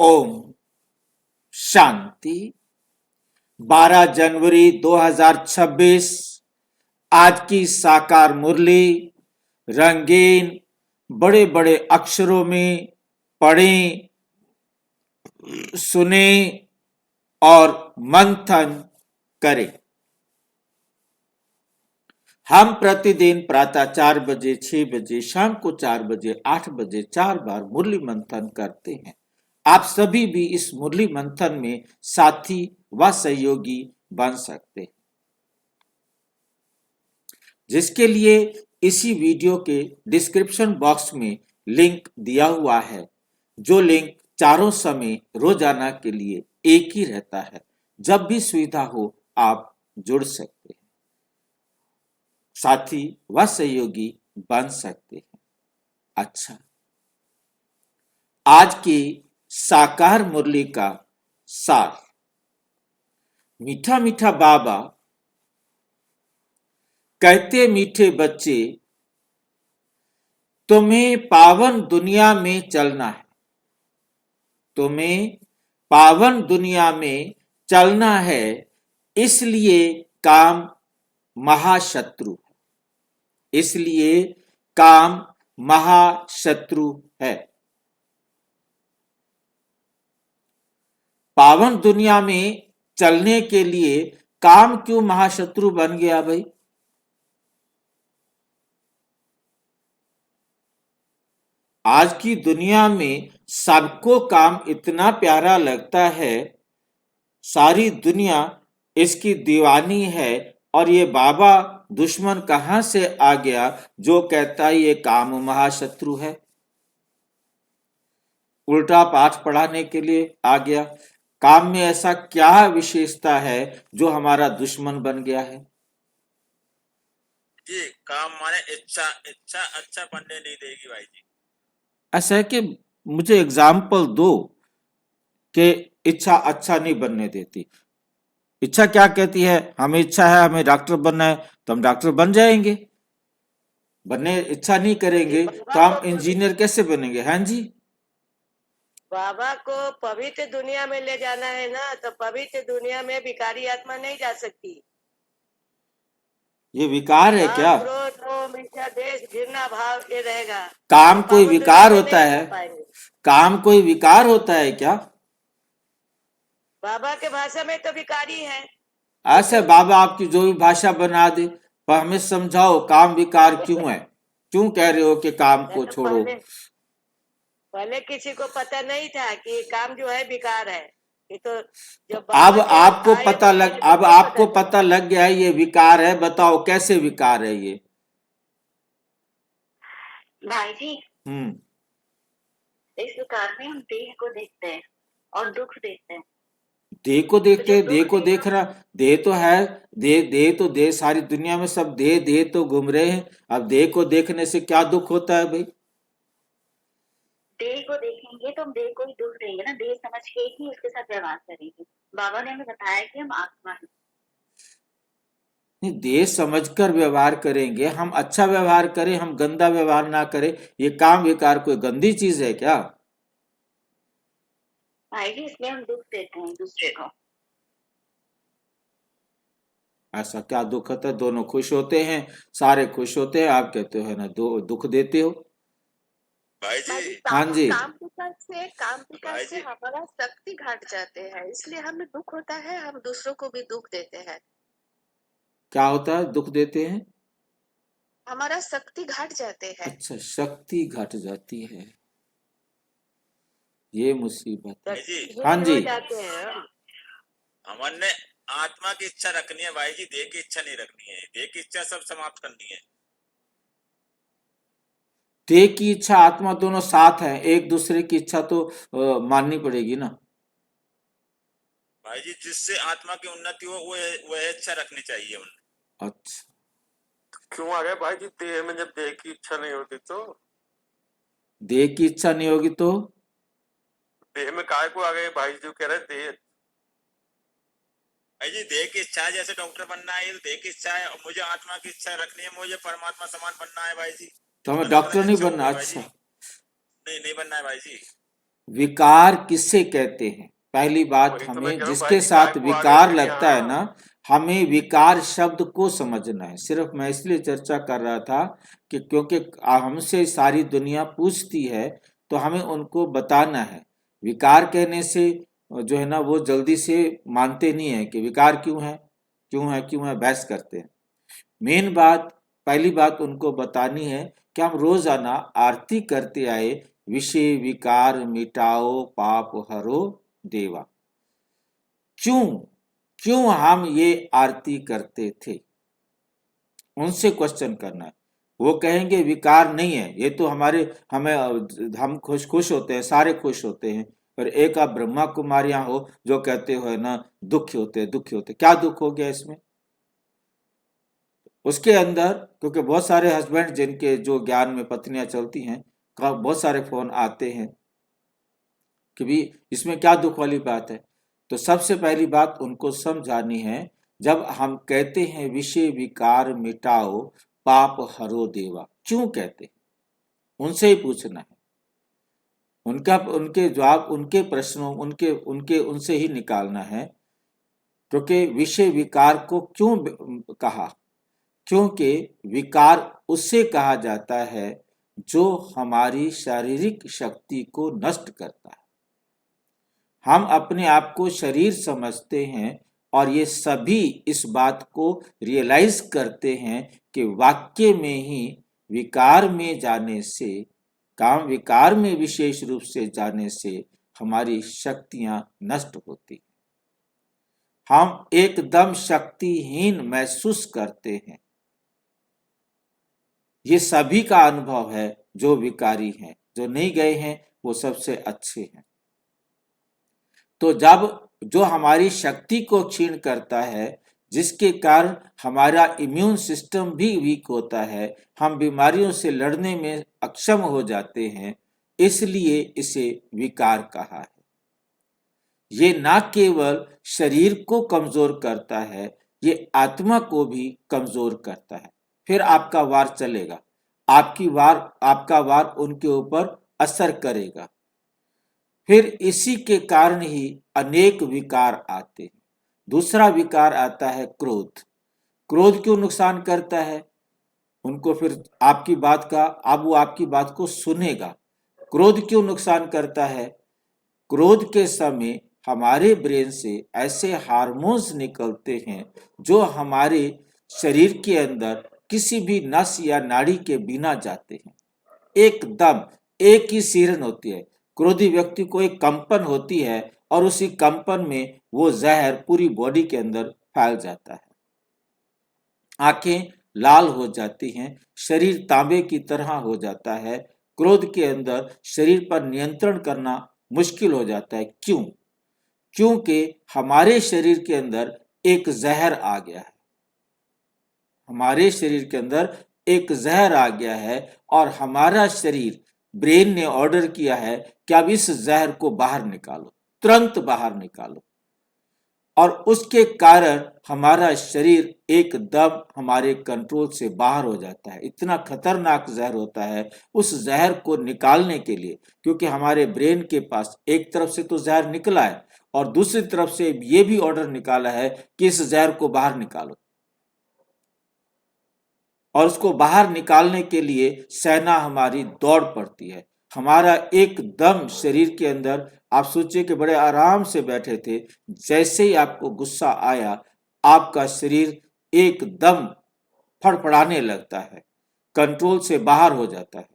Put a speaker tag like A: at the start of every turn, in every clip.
A: ओम शांति। 12 जनवरी 2026 आज की साकार मुरली रंगीन बड़े बड़े अक्षरों में पढ़ें, सुने और मंथन करें। हम प्रतिदिन प्रातः 4 बजे, 6 बजे, शाम को 4 बजे, 8 बजे 4 बार मुरली मंथन करते हैं। आप सभी भी इस मुरली मंथन में साथी व सहयोगी बन सकते हैं, जिसके लिए इसी वीडियो के डिस्क्रिप्शन बॉक्स में लिंक दिया हुआ है। जो लिंक चारों समय रोजाना के लिए एक ही रहता है। जब भी सुविधा हो आप जुड़ सकते हैं, साथी व सहयोगी बन सकते हैं। अच्छा, आज की साकार मुरली का सार। मीठा मीठा बाबा कहते, मीठे बच्चे तुम्हें पावन दुनिया में चलना है। तुम्हें पावन दुनिया में चलना है, इसलिए काम महाशत्रु है। इसलिए काम महाशत्रु है। पावन दुनिया में चलने के लिए काम क्यों महाशत्रु बन गया भाई? आज की दुनिया में सबको काम इतना प्यारा लगता है, सारी दुनिया इसकी दीवानी है। और ये बाबा दुश्मन कहां से आ गया जो कहता है ये काम महाशत्रु है? उल्टा पाठ पढ़ाने के लिए आ गया। काम में ऐसा क्या विशेषता है जो हमारा दुश्मन बन गया है?
B: जी, काम माने इच्छा इच्छा अच्छा बनने नहीं देगी भाई जी।
A: ऐसा है कि मुझे एग्जाम्पल दो कि इच्छा अच्छा नहीं बनने देती। इच्छा क्या कहती है? हमें इच्छा है, हमें डॉक्टर बनना है तो हम डॉक्टर बन जाएंगे। बनने इच्छा नहीं करेंगे तो हम इंजीनियर कैसे बनेंगे? हाँ जी,
C: बाबा को पवित्र दुनिया में ले जाना है ना, तो पवित्र दुनिया में भिखारी आत्मा नहीं जा सकती।
A: ये विकार है क्या?
C: क्रोध, मोह, ईर्ष्या, द्वेष, घृणा भाव ये रहेगा।
A: काम
C: तो
A: कोई
C: पावन
A: विकार
C: दुनिया में
A: होता
C: नहीं
A: है?
C: जा पाएंगे।
A: काम कोई विकार होता है क्या?
C: बाबा के भाषा में तो भिखारी है।
A: ऐसे बाबा आपकी जो भी भाषा बना दे, पर हमें समझाओ काम विकार क्यों है? क्यों कह रहे हो कि काम को
C: तो
A: छोड़ो?
C: पहले किसी को पता नहीं था कि काम जो है बेकार है। ये तो जब
A: अब
C: बाबा
A: आपको
C: आए
A: पता
C: तो
A: लग
C: पहले
A: अब
C: सबको
A: आपको
C: पता
A: पता लग गया है ये विकार है। बताओ कैसे विकार है ये?
D: भाई जी,
A: हम्म
D: इस विकार में हम देह को देखते हैं और दुख देखते हैं।
A: देह को देखते हैं।
D: तो
A: देह
D: दुख
A: को
D: देखना
A: देख रहा, देह तो है। देह सारी दुनिया में सब देह तो घूम रहे हैं। अब देह को देखने से क्या दुख होता है भाई?
D: देह को देखेंगे तो हम देह को ही दुख देंगे ना, देह समझ के ही उसके साथ व्यवहार करेंगे। बाबा ने हमें बताया कि हम आत्मा हैं।
A: नहीं, देह समझकर व्यवहार करेंगे। हम अच्छा व्यवहार करें, हम गंदा व्यवहार ना करें। ये काम विकार कोई गंदी चीज है क्या?
D: भाई जी, इसलिए हम दुख देते हैं दूसरे को।
A: ऐसा क्या दुख होता है? दोनों खुश होते हैं, सारे खुश होते हैं, आप कहते हो ना दो दुख देते हो।
B: भाई जी,
A: हाँ जी,
C: काम विकार
B: भाई
C: से
B: जी,
C: हमारा शक्ति घट जाते हैं, इसलिए हमें दुख होता है। हम दूसरों को भी दुख देते हैं।
A: क्या होता है दुख देते हैं?
C: हमारा शक्ति घट जाते हैं।
A: अच्छा, शक्ति घट जाती है, ये मुसीबत है।
B: भाई जी,
A: हाँ जी,
C: हो जाते हैं।
B: हमने आत्मा की इच्छा रखनी है भाई जी, देह की इच्छा नहीं रखनी है। देह की इच्छा सब समाप्त करनी है।
A: देह की इच्छा आत्मा दोनों साथ है, एक दूसरे की इच्छा तो माननी पड़ेगी ना।
B: भाई जी, जिससे आत्मा की उन्नति हो वह इच्छा रखनी चाहिए उन्हें।
A: अच्छा,
E: क्यों आ गए भाई जी? देह में जब देह की इच्छा नहीं होती तो
A: देह की इच्छा नहीं होगी तो
E: देह में काय को आ गए भाई? जो कह रहे देह
B: भाई जी, देह की इच्छा है, जैसे डॉक्टर बनना है, देह की इच्छा है, और मुझे आत्मा की इच्छा रखनी है, मुझे परमात्मा समान बनना है भाई जी।
A: तो हमें
B: अलग
A: डॉक्टर
B: अलग
A: नहीं
B: इच्छा हो
A: बनना।
B: गई भाई जी।
A: अच्छा,
B: नहीं बनना है भाई जी।
A: विकार किससे कहते हैं? पहली बात,
E: वही तो मैं
A: हमें
E: कह रहा हूँ
A: जिसके
E: भाई जी,
A: साथ
E: काय को आ गए
A: विकार
E: फिर
A: लगता है
E: यहाँ?
A: ना, हमें विकार शब्द को समझना है। सिर्फ मैं इसलिए चर्चा कर रहा था कि क्योंकि हमसे सारी दुनिया पूछती है तो हमें उनको बताना है। विकार कहने से जो है ना वो जल्दी से मानते नहीं है कि विकार क्यों है, क्यों है, क्यों है, बहस करते हैं। मेन बात, पहली बात उनको बतानी है कि हम रोजाना आरती करते आए, विषय विकार मिटाओ पाप हरो देवा। क्यों क्यों हम ये आरती करते थे, उनसे क्वेश्चन करना है। वो कहेंगे विकार नहीं है, ये तो हमारे हमें हम खुश खुश होते हैं, सारे खुश होते हैं। पर एक आप ब्रह्मा कुमारियां हो जो कहते हो है ना दुखी होते हैं, दुखी होते हैं। क्या दुख हो गया इसमें? उसके अंदर, क्योंकि बहुत सारे हस्बैंड जिनके जो ज्ञान में पत्नियां चलती हैं का बहुत सारे फोन आते हैं कि भी इसमें क्या दुख वाली बात है। तो सबसे पहली बात उनको समझानी है, जब हम कहते हैं विषय विकार मिटाओ पाप हरो देवा, क्यों कहते हैं, उनसे ही पूछना है। उनका उनके जवाब, उनके प्रश्नों, उनके उनके उनसे ही निकालना है। क्योंकि विषय विकार को क्यों कहा? क्योंकि विकार उससे कहा जाता है जो हमारी शारीरिक शक्ति को नष्ट करता है। हम अपने आप को शरीर समझते हैं और ये सभी इस बात को रियलाइज करते हैं कि वाक्य में ही विकार में जाने से, काम विकार में विशेष रूप से जाने से हमारी शक्तियां नष्ट होती, हम एकदम शक्तिहीन महसूस करते हैं। ये सभी का अनुभव है जो विकारी हैं, जो नहीं गए हैं वो सबसे अच्छे हैं। तो जब जो हमारी शक्ति को क्षीण करता है, जिसके कारण हमारा इम्यून सिस्टम भी वीक होता है, हम बीमारियों से लड़ने में अक्षम हो जाते हैं, इसलिए इसे विकार कहा है। ये ना केवल शरीर को कमजोर करता है, ये आत्मा को भी कमजोर करता है। फिर आपका वार चलेगा, आपका वार उनके ऊपर असर करेगा। फिर इसी के कारण ही अनेक विकार आते हैं। दूसरा विकार आता है क्रोध। क्रोध क्यों नुकसान करता है? उनको फिर आपकी बात का, अब वो आपकी बात को सुनेगा। क्रोध क्यों नुकसान करता है? क्रोध के समय हमारे ब्रेन से ऐसे हार्मोन्स निकलते हैं जो हमारे शरीर के अंदर किसी भी नस या नाड़ी के बिना जाते हैं। एकदम एक ही सिरन होती है। क्रोधी व्यक्ति को एक कंपन होती है और उसी कंपन में वो जहर पूरी बॉडी के अंदर फैल जाता है। आंखें लाल हो जाती हैं, शरीर तांबे की तरह हो जाता है। क्रोध के अंदर शरीर पर नियंत्रण करना मुश्किल हो जाता है। क्यों? क्योंकि हमारे शरीर के अंदर एक जहर आ गया है। हमारे शरीर के अंदर एक जहर आ गया है और हमारा शरीर, ब्रेन ने ऑर्डर किया है कि अब इस जहर को बाहर निकालो, तुरंत बाहर निकालो। और उसके कारण हमारा शरीर एकदम हमारे कंट्रोल से बाहर हो जाता है। इतना खतरनाक जहर होता है। उस जहर को निकालने के लिए, क्योंकि हमारे ब्रेन के पास एक तरफ से तो जहर निकला है और दूसरी तरफ से ये भी ऑर्डर निकाला है कि इस जहर को बाहर निकालो, और उसको बाहर निकालने के लिए सेना हमारी दौड़ पड़ती है। हमारा एकदम शरीर के अंदर, आप सोचिए कि बड़े आराम से बैठे थे, जैसे ही आपको गुस्सा आया आपका शरीर एकदम फड़फड़ाने लगता है, कंट्रोल से बाहर हो जाता है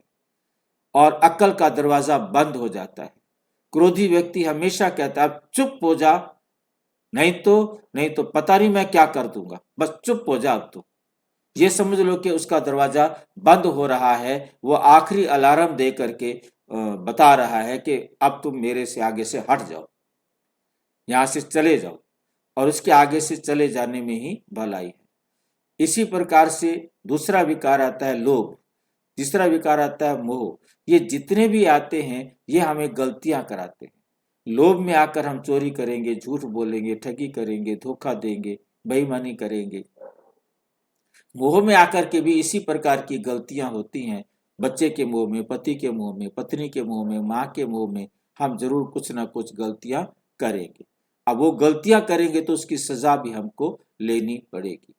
A: और अक्ल का दरवाजा बंद हो जाता है। क्रोधी व्यक्ति हमेशा कहता है चुप हो जा, नहीं तो पता नहीं मैं क्या कर दूंगा, बस चुप हो जा अब तो। ये समझ लो कि उसका दरवाजा बंद हो रहा है। वो आखिरी अलार्म दे करके बता रहा है कि अब तुम मेरे से आगे से हट जाओ, यहां से चले जाओ, और उसके आगे से चले जाने में ही भलाई है। इसी प्रकार से दूसरा विकार आता है लोभ, तीसरा विकार आता है मोह। ये जितने भी आते हैं ये हमें गलतियां कराते हैं। लोभ में आकर हम चोरी करेंगे, झूठ बोलेंगे, ठगी करेंगे, धोखा देंगे, बेईमानी करेंगे। मोह में आकर के भी इसी प्रकार की गलतियां होती हैं। बच्चे के मोह में, पति के मोह में, पत्नी के मोह में, माँ के मोह में, हम जरूर कुछ ना कुछ गलतियां करेंगे। अब वो गलतियां करेंगे तो उसकी सजा भी हमको लेनी पड़ेगी।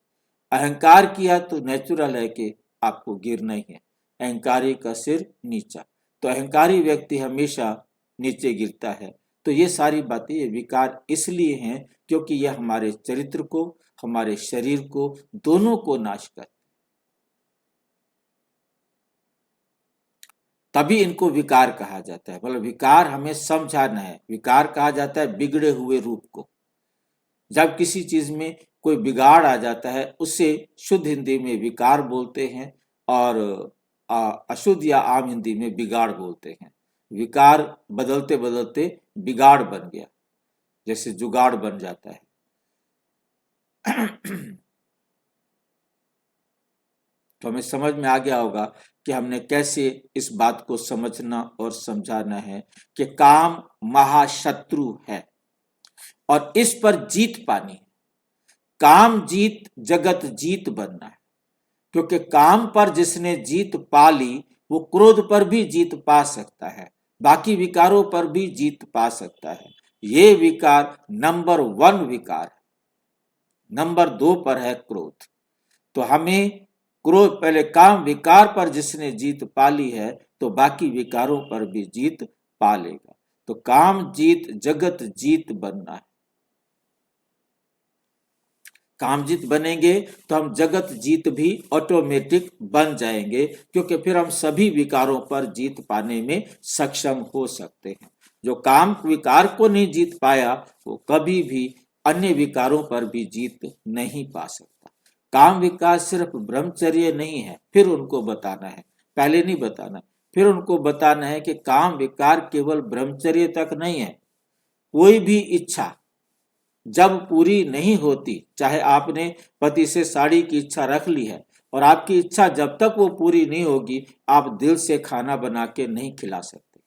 A: अहंकार किया तो नेचुरल है कि आपको गिरना ही है, अहंकारी का सिर नीचा, तो अहंकारी व्यक्ति हमेशा नीचे गिरता है। तो ये सारी बातें, ये विकार इसलिए हैं क्योंकि यह हमारे चरित्र को, हमारे शरीर को, दोनों को नाश करते, तभी इनको विकार कहा जाता है। मतलब विकार हमें समझाना है। विकार कहा जाता है बिगड़े हुए रूप को। जब किसी चीज में कोई बिगाड़ आ जाता है उसे शुद्ध हिंदी में विकार बोलते हैं और अशुद्ध या आम हिंदी में बिगाड़ बोलते हैं। विकार बदलते बदलते बिगाड़ बन गया, जैसे जुगाड़ बन जाता है। तो हमें समझ में आ गया होगा कि हमने कैसे इस बात को समझना और समझाना है कि काम महाशत्रु है और इस पर जीत पानी है। काम जीत जगत जीत बनना है, क्योंकि काम पर जिसने जीत पा ली वो क्रोध पर भी जीत पा सकता है, बाकी विकारों पर भी जीत पा सकता है। ये विकार नंबर 1 विकार है। नंबर 2 पर है क्रोध। तो हमें क्रोध, पहले काम विकार पर जिसने जीत पा ली है तो बाकी विकारों पर भी जीत पा लेगा। तो काम जीत जगत जीत बनना है। काम जीत बनेंगे तो हम जगत जीत भी ऑटोमेटिक बन जाएंगे, क्योंकि फिर हम सभी विकारों पर जीत पाने में सक्षम हो सकते हैं। जो काम विकार को नहीं जीत पाया वो कभी भी अन्य विकारों पर भी जीत नहीं पा सकता। काम विकार सिर्फ ब्रह्मचर्य नहीं है, फिर उनको बताना है, पहले नहीं बताना, फिर उनको बताना है कि काम विकार केवल ब्रह्मचर्य तक नहीं है। कोई भी इच्छा जब पूरी नहीं होती, चाहे आपने पति से साड़ी की इच्छा रख ली है और आपकी इच्छा जब तक वो पूरी नहीं होगी आप दिल से खाना बना के नहीं खिला सकते।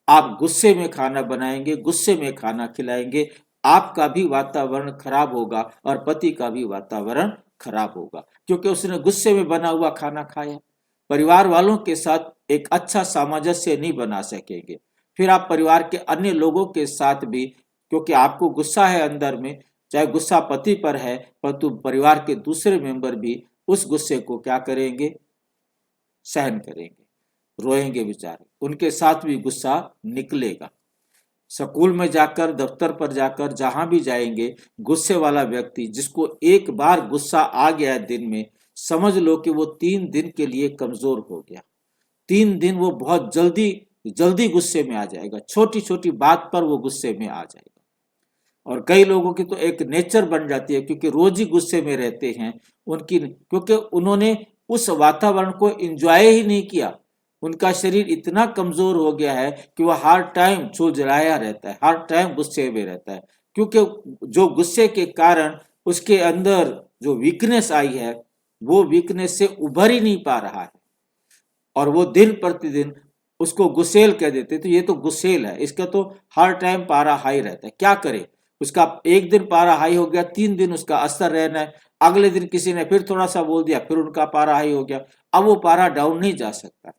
A: आप गुस्से में खाना बनाएंगे, गुस्से में खाना खिलाएंगे, आपका भी वातावरण खराब होगा और पति का भी वातावरण खराब होगा, क्योंकि उसने गुस्से में बना हुआ खाना खाया। परिवार वालों के साथ एक अच्छा सामंजस्य नहीं बना सकेंगे। फिर आप परिवार के अन्य लोगों के साथ भी, क्योंकि आपको गुस्सा है अंदर में, चाहे गुस्सा पति पर है, परंतु परिवार के दूसरे मेंबर भी उस गुस्से को क्या करेंगे, सहन करेंगे, रोएंगे बेचारे, उनके साथ भी गुस्सा निकलेगा। स्कूल में जाकर, दफ्तर पर जाकर, जहां भी जाएंगे, गुस्से वाला व्यक्ति जिसको एक बार गुस्सा आ गया दिन में, समझ लो कि वो 3 दिन के लिए कमजोर हो गया। 3 दिन वो बहुत जल्दी जल्दी गुस्से में आ जाएगा, छोटी छोटी बात पर वो गुस्से में आ जाएगा। और कई लोगों की तो एक नेचर बन जाती है, क्योंकि रोज ही गुस्से में रहते हैं, क्योंकि उन्होंने उस वातावरण को एंजॉय ही नहीं किया। उनका शरीर इतना कमजोर हो गया है कि वह हर टाइम झुलझुलाया रहता है, हर टाइम गुस्से में रहता है, क्योंकि जो गुस्से के कारण उसके अंदर जो वीकनेस आई है वो वीकनेस से उभर ही नहीं पा रहा है और वो दिन प्रतिदिन उसको गुस्सेल कह देते। तो ये तो गुस्सेल है, इसका तो हर टाइम पारा हाई रहता है। क्या करे, उसका एक दिन पारा हाई हो गया, 3 दिन उसका असर रहना है, अगले दिन किसी ने फिर थोड़ा सा बोल दिया, फिर उनका पारा हाई हो गया, अब वो पारा डाउन नहीं जा सकता।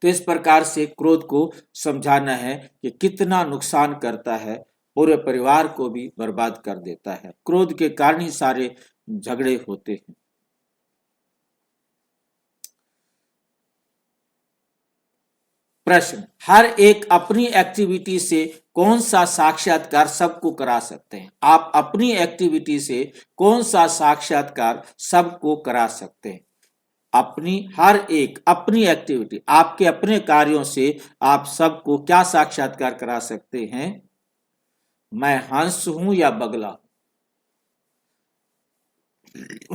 A: तो इस प्रकार से क्रोध को समझाना है कि कितना नुकसान करता है, पूरे परिवार को भी बर्बाद कर देता है। क्रोध के कारण ही सारे झगड़े होते हैं। प्रश्न, हर एक अपनी एक्टिविटी से कौन सा साक्षात्कार सबको करा सकते हैं? आप अपनी एक्टिविटी से कौन सा साक्षात्कार सबको करा सकते हैं? अपनी हर एक अपनी एक्टिविटी, आपके अपने कार्यों से आप सबको क्या साक्षात्कार करा सकते हैं? मैं हंस हूं या बगला?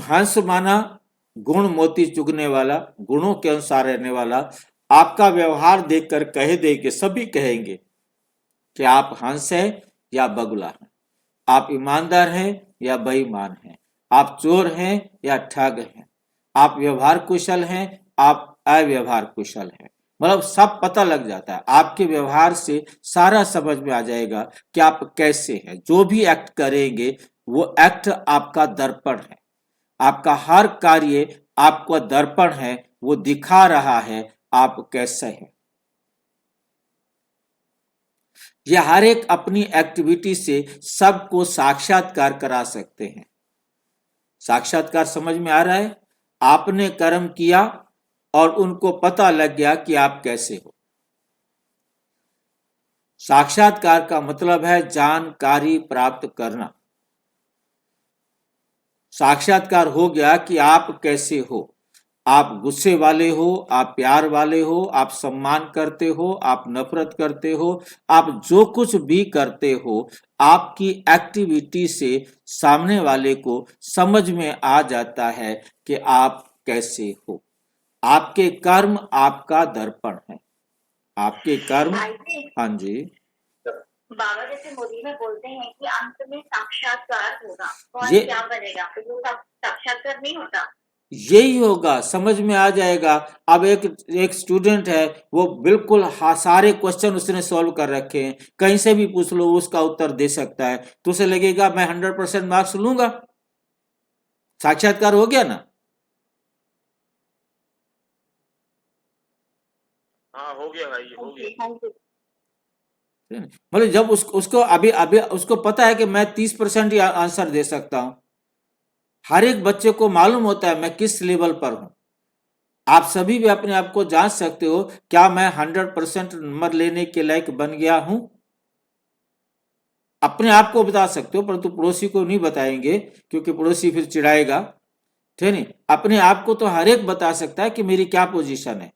A: हंस माना गुण मोती चुगने वाला, गुणों के अनुसार रहने वाला। आपका व्यवहार देखकर कह दे कि सभी कहेंगे कि आप हंस हैं या बगुला हैं, आप ईमानदार हैं या बेईमान हैं, आप चोर हैं या ठग हैं, आप व्यवहार कुशल हैं, आप अव्यवहार कुशल हैं। मतलब सब पता लग जाता है, आपके व्यवहार से सारा समझ में आ जाएगा कि आप कैसे हैं। जो भी एक्ट करेंगे वो एक्ट आपका दर्पण है, आपका हर कार्य आपका दर्पण है, वो दिखा रहा है आप कैसे हैं। ये हर एक अपनी एक्टिविटी से सबको साक्षात्कार करा सकते हैं। साक्षात्कार समझ में आ रहा है? आपने कर्म किया और उनको पता लग गया कि आप कैसे हो। साक्षात्कार का मतलब है जानकारी प्राप्त करना। साक्षात्कार हो गया कि आप कैसे हो। आप गुस्से वाले हो, आप प्यार वाले हो, आप सम्मान करते हो, आप नफरत करते हो, आप जो कुछ भी करते हो, आपकी एक्टिविटी से सामने वाले को समझ में आ जाता है कि आप कैसे हो। आपके कर्म आपका दर्पण है। आपके कर्म,
D: भाई जी,
A: हाँ जी,
D: बाबा जैसे मोदी में बोलते हैं कि अंत में साक्षात्कार होगा, कौन
A: ये
D: क्या बनेगा, तो वो साक्षात्कार नहीं होता।
A: यही होगा, समझ में आ जाएगा। अब एक स्टूडेंट है, वो बिल्कुल सारे क्वेश्चन उसने सॉल्व कर रखे हैं, कहीं से भी पूछ लो उसका उत्तर दे सकता है, तो उसे लगेगा मैं 100% मार्क्स लूंगा। साक्षात्कार हो गया ना?
B: हाँ हो गया भाई, हो गया।
D: हाँ जी।
A: मतलब जब उसको अभी अभी उसको पता है कि मैं 30% ही आंसर दे सकता हूं। हर एक बच्चे को मालूम होता है मैं किस लेवल पर हूं। आप सभी भी अपने आप को जांच सकते हो, क्या मैं 100% नंबर लेने के लायक बन गया हूं? अपने आप को बता सकते हो, परंतु पड़ोसी को नहीं बताएंगे, क्योंकि पड़ोसी फिर चिढ़ाएगा। ठीक नहीं? अपने आप को तो हर एक बता सकता है कि मेरी क्या पोजीशन है।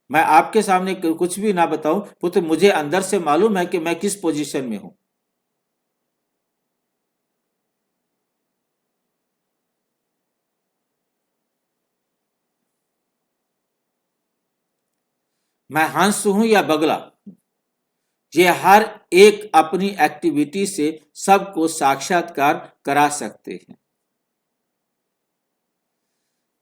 A: मैं आपके सामने कुछ भी ना बताऊं तो मुझे अंदर से मालूम है कि मैं किस पोजीशन में हूं। मैं हंस हूं या बगला, ये हर एक अपनी एक्टिविटी से सबको साक्षात्कार करा सकते हैं।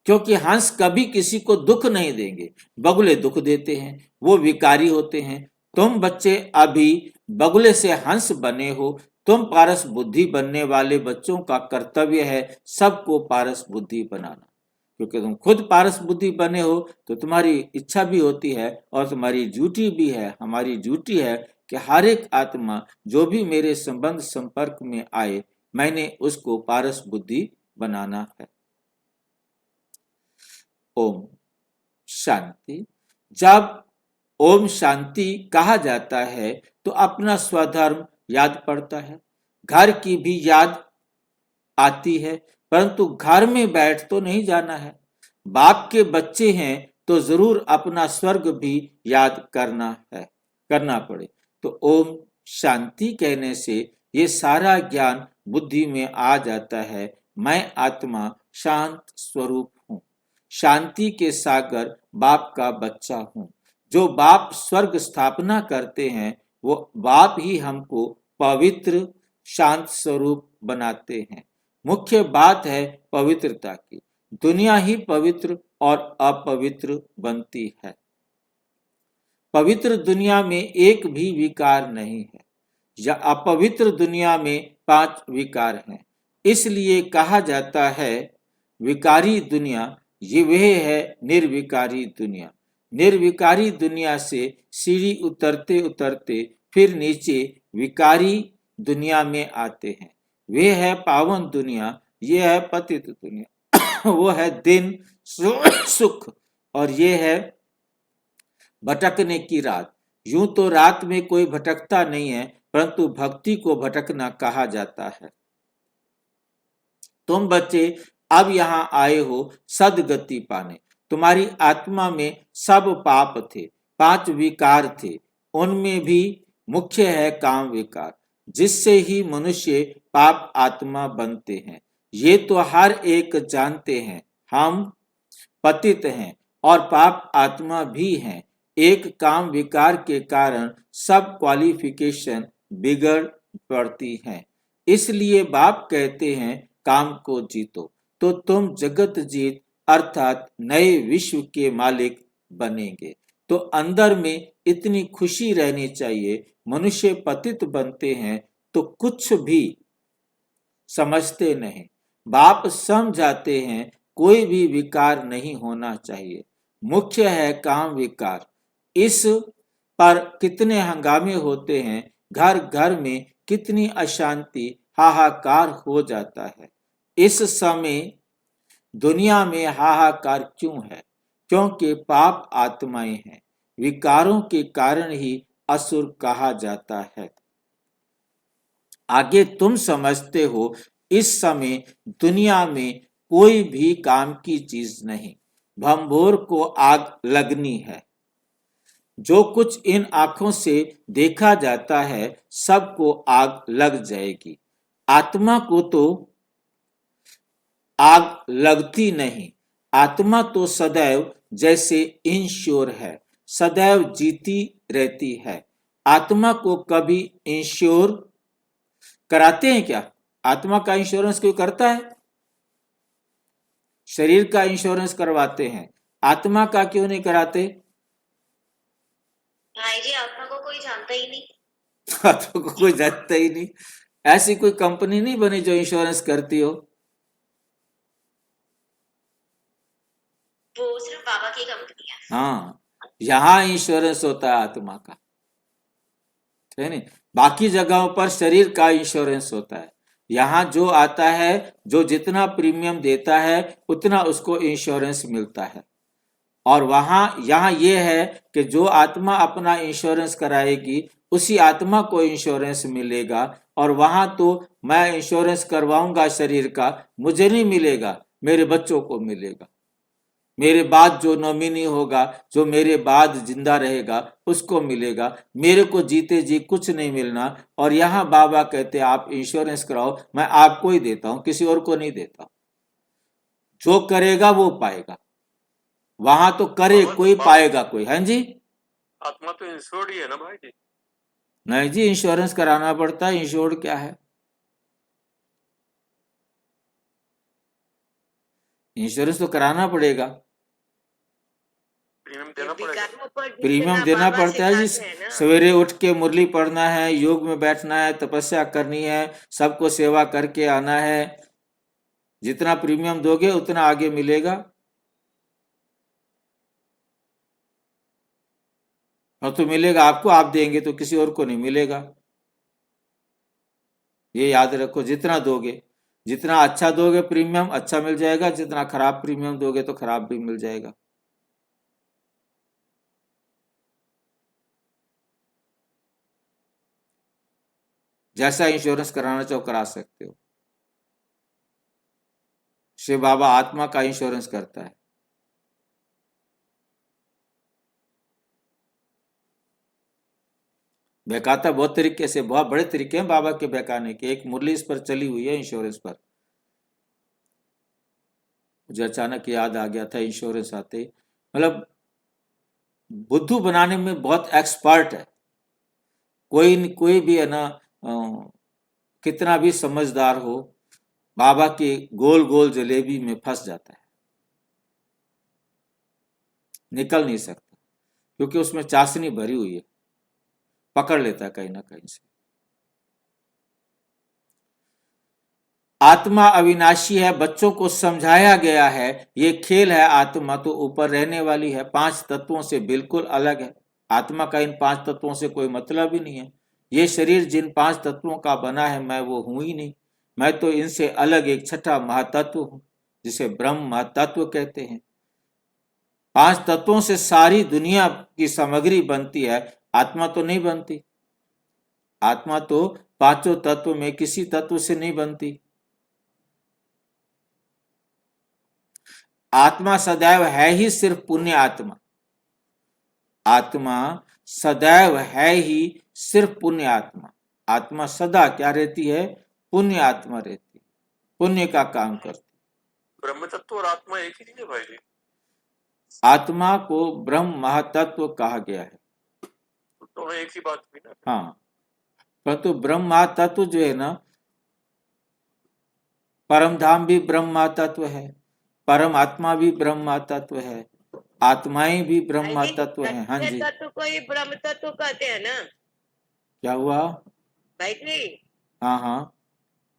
A: क्योंकि हंस कभी किसी को दुख नहीं देंगे, बगुले दुख देते हैं, वो विकारी होते हैं। तुम बच्चे अभी बगुले से हंस बने हो। तुम पारस बुद्धि बनने वाले बच्चों का कर्तव्य है सबको पारस बुद्धि बनाना। क्योंकि तुम खुद पारस बुद्धि बने हो तो तुम्हारी इच्छा भी होती है और तुम्हारी ड्यूटी भी है, हमारी ड्यूटी है कि हर एक आत्मा जो भी मेरे संबंध संपर्क में आए, मैंने उसको पारस बुद्धि बनाना है। ओम शांति। जब ओम शांति कहा जाता है तो अपना स्वधर्म याद पड़ता है, घर की भी याद आती है, परंतु घर में बैठ तो नहीं जाना है। बाप के बच्चे हैं तो जरूर अपना स्वर्ग भी याद करना पड़े। तो ओम शांति कहने से ये सारा ज्ञान बुद्धि में आ जाता है। मैं आत्मा शांत स्वरूप हूँ, शांति के सागर बाप का बच्चा हूँ। जो बाप स्वर्ग स्थापना करते हैं वो बाप ही हमको पवित्र शांत स्वरूप बनाते हैं। मुख्य बात है पवित्रता की। दुनिया ही पवित्र और अपवित्र बनती है। पवित्र दुनिया में एक भी विकार नहीं है, या अपवित्र दुनिया में 5 विकार हैं। इसलिए कहा जाता है विकारी दुनिया, ये वह है निर्विकारी दुनिया। निर्विकारी दुनिया से सीढ़ी उतरते उतरते फिर नीचे विकारी दुनिया में आते हैं। वे है पावन दुनिया, ये है पतित दुनिया। वो है दिन सुख और ये है भटकने की रात। यूं तो रात में कोई भटकता नहीं है, परंतु भक्ति को भटकना कहा जाता है। तुम बच्चे अब यहाँ आए हो सदगति पाने। तुम्हारी आत्मा में सब पाप थे, 5 विकार थे, उनमें भी मुख्य है काम विकार, जिससे ही मनुष्य पाप आत्मा बनते हैं। ये तो हर एक जानते हैं, हम पतित हैं और पाप आत्मा भी हैं। एक काम विकार के कारण सब क्वालिफिकेशन बिगड़ पड़ती हैं। इसलिए बाप कहते हैं काम को जीतो तो तुम जगत जीत अर्थात नए विश्व के मालिक बनेंगे। तो अंदर में इतनी खुशी रहनी चाहिए। मनुष्य पतित बनते हैं तो कुछ भी समझते नहीं, बाप समझाते हैं कोई भी विकार नहीं होना चाहिए। मुख्य है काम विकार। इस पर कितने हंगामे होते हैं। घर घर में कितनी अशांति हाहाकार हो जाता है। इस समय दुनिया में हाहाकार क्यों है? क्योंकि पाप आत्माएं हैं। विकारों के कारण ही असुर कहा जाता है। आगे तुम समझते हो, इस समय दुनिया में कोई भी काम की चीज नहीं। भंभोर को आग लगनी है। जो कुछ इन आंखों से देखा जाता है सबको आग लग जाएगी। आत्मा को तो आग लगती नहीं। आत्मा तो सदैव जैसे इंश्योर है, सदैव जीती रहती है। आत्मा को कभी इंश्योर कराते हैं क्या? आत्मा का इंश्योरेंस कोई करता है? शरीर का इंश्योरेंस करवाते हैं, आत्मा का क्यों नहीं कराते?
D: भाई जी आत्मा को कोई जानता ही नहीं।
A: आत्मा को कोई जानता ही नहीं। ऐसी कोई कंपनी नहीं बनी जो इंश्योरेंस करती हो।
D: वो सिर्फ बाबा की कंपनी है।
A: हाँ, यहाँ इंश्योरेंस होता है आत्मा का, है नहीं? बाकी जगहों पर शरीर का इंश्योरेंस होता है। यहाँ जो आता है, जो जितना प्रीमियम देता है उतना उसको इंश्योरेंस मिलता है। और यहाँ ये है कि जो आत्मा अपना इंश्योरेंस कराएगी उसी आत्मा को इंश्योरेंस मिलेगा। और वहां तो मैं इंश्योरेंस करवाऊंगा शरीर का, मुझे नहीं मिलेगा, मेरे बच्चों को मिलेगा। मेरे बाद जो नॉमिनी होगा, जो मेरे बाद जिंदा रहेगा, उसको मिलेगा। मेरे को जीते जी कुछ नहीं मिलना। और यहाँ बाबा कहते आप इंश्योरेंस कराओ, मैं आपको ही देता हूं, किसी और को नहीं देता। जो करेगा वो पाएगा। वहां तो करे कोई, पाएगा कोई। हाँ जी,
E: आत्मा तो इंश्योर्ड ही है ना भाई जी।
A: नहीं जी, इंश्योरेंस कराना पड़ता है। इंश्योर्ड क्या है? इंश्योरेंस तो कराना पड़ेगा,
E: प्रीमियम देना पड़ेगा।
C: विकारों पर
A: प्रीमियम
C: जीतना
A: देना
C: बाबा
A: पड़ता है जी।
C: सिखाते हैं ना।
A: सवेरे उठ के मुरली पढ़ना है, योग में बैठना है, तपस्या करनी है, सबको सेवा करके आना है। जितना प्रीमियम दोगे उतना आगे मिलेगा। और तो मिलेगा आपको, आप देंगे तो किसी और को नहीं मिलेगा। ये याद रखो, जितना दोगे, जितना अच्छा दोगे प्रीमियम अच्छा मिल जाएगा, जितना खराब प्रीमियम दोगे तो खराब भी मिल जाएगा। जैसा इंश्योरेंस कराना चाहो करा सकते हो। शिव बाबा आत्मा का इंश्योरेंस करता है। बहकाता बहुत तरीके से, बहुत बड़े तरीके हैं बाबा के बहकाने के। एक मुरली इस पर चली हुई है इंश्योरेंस पर। मुझे अचानक याद आ गया था इंश्योरेंस आते ही। मतलब बुद्धू बनाने में बहुत एक्सपर्ट है। कोई भी है ना, कितना भी समझदार हो, बाबा के गोल गोल जलेबी में फंस जाता है, निकल नहीं सकता, क्योंकि उसमें चाशनी भरी हुई है, पकड़ लेता है कहीं ना कहीं से। आत्मा अविनाशी है, बच्चों को समझाया गया है ये खेल है। आत्मा तो ऊपर रहने वाली है, 5 तत्वों से बिल्कुल अलग है। आत्मा का इन 5 तत्वों से कोई मतलब ही नहीं है। ये शरीर जिन 5 तत्वों का बना है, मैं वो हूं ही नहीं। मैं तो इनसे अलग एक छठा महातत्व हूं, जिसे ब्रह्म महातत्व कहते हैं। 5 तत्वों से सारी दुनिया की सामग्री बनती है, आत्मा तो नहीं बनती। आत्मा तो 5 तत्व में किसी तत्व से नहीं बनती। आत्मा सदैव है ही सिर्फ पुण्य आत्मा। आत्मा सदैव है ही सिर्फ पुण्य आत्मा। आत्मा सदा क्या रहती है? पुण्य आत्मा रहती है, पुण्य का काम करती।
E: ब्रह्म तत्व और आत्मा एक ही चीज है भाई जी।
A: आत्मा को ब्रह्म महातत्व कहा गया है।
E: तो एक ही बात हुई ना।
A: हाँ, परंतु ब्रह्म महातत्व जो है ना, परम धाम भी ब्रह्म महातत्व है, परम आत्मा भी ब्रह्म महातत्व है, आत्माएं भी ब्रह्म महातत्व है। हाँ जी,
C: तत्व को ही ब्रह्म तत्व कहते हैं ना
A: क्या हुआ?
C: भाई जी।
A: हाँ हाँ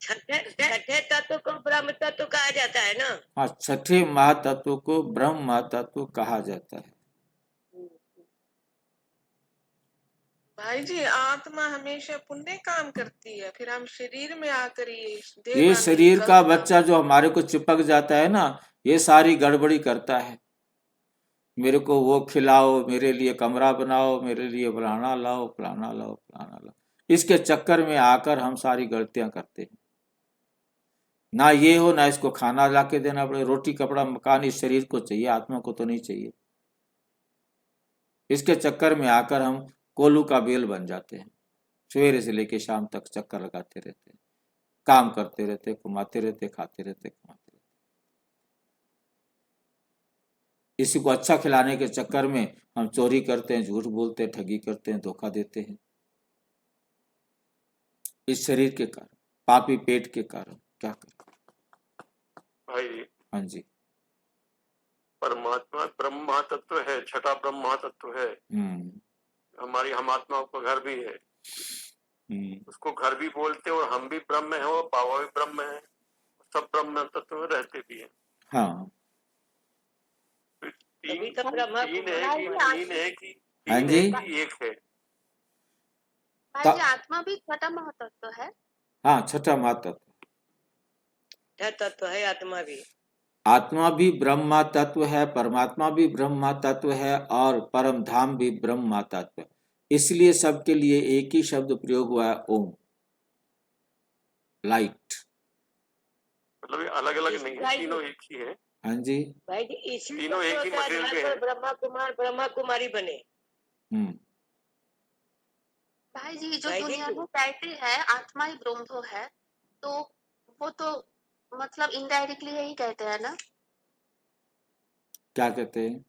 C: छठे तत्व को ब्रह्म तत्व कहा जाता है ना।
A: हाँ, छठे महातत्व को ब्रह्म महातत्व कहा जाता है।
F: भाई जी आत्मा हमेशा पुण्य काम करती है, फिर हम शरीर में आकर देह
A: ये
F: बांधने की
A: शरीर का
F: गलत काम
A: बच्चा जो हमारे को चिपक जाता है ना, ये सारी गड़बड़ी करता है। मेरे को वो खिलाओ, मेरे लिए कमरा बनाओ, मेरे लिए फलाना लाओ, फलाना लाओ, फलाना लाओ। इसके चक्कर में आकर हम सारी गलतियां करते हैं। ना ये हो, ना इसको खाना ला के देना पड़े, रोटी कपड़ा मकान इस शरीर को चाहिए, आत्मा को तो नहीं चाहिए। इसके चक्कर में आकर हम कोल्हू का बेल बन जाते हैं। सवेरे से लेके शाम तक चक्कर लगाते रहते हैं, काम करते रहते, कमाते रहते, खाते रहते, कमाते रहते। इसी को अच्छा खिलाने के चक्कर में हम चोरी करते हैं, झूठ बोलते हैं, ठगी करते हैं, धोखा देते हैं। इस शरीर के कारण, पापी पेट के कारण क्या करें।
E: भाई
A: हाँ जी।
E: परमात्मा ब्रह्मा तत्व है, छठा ब्रह्मा तत्व है। हमारी हम आत्माओं का घर भी है, उसको घर भी बोलते हैं, और हम भी ब्रह्म है, और बाबा भी ब्रह्म है, सब ब्रह्म तत्व में रहते भी हैं।
A: हाँ
C: तभी तो ब्रह्मा
E: तीन
C: कुमार
E: है कि
C: है।
E: तीन है कि
A: हाँ
E: तीन
A: जी।
E: है कि एक है।
D: भाई जी आत्मा भी छठा महातत्व है।
A: हाँ, छठा महातत्व।
C: छह तत्व है आत्मा भी।
A: आत्मा भी ब्रह्मा तत्व है, परमात्मा भी ब्रह्मा तत्व है, और परम धाम भी ब्रह्मा तत्व है। इसलिए सबके लिए एक ही शब्द प्रयोग हुआ है, ओम, लाइट।
E: मतलब ये अलग अलग नहीं है,
C: भाई
E: तीनों एक ही है।
A: हाँ जी।
C: भाई जी इसी
E: तीनों एक ही
C: तत्व के
E: मटेरियल
C: आधार
E: के
C: पर
E: हैं।
C: ब्रह्मा कुमार ब्रह्मा कुमारी बने।
D: भाई जी जो
C: भाई जी
D: दुनिया में कहते हैं आत्मा ही ब्रह्म है, तो वो तो मतलब इनडायरेक्टली यही कहते हैं ना।
A: क्या कहते हैं?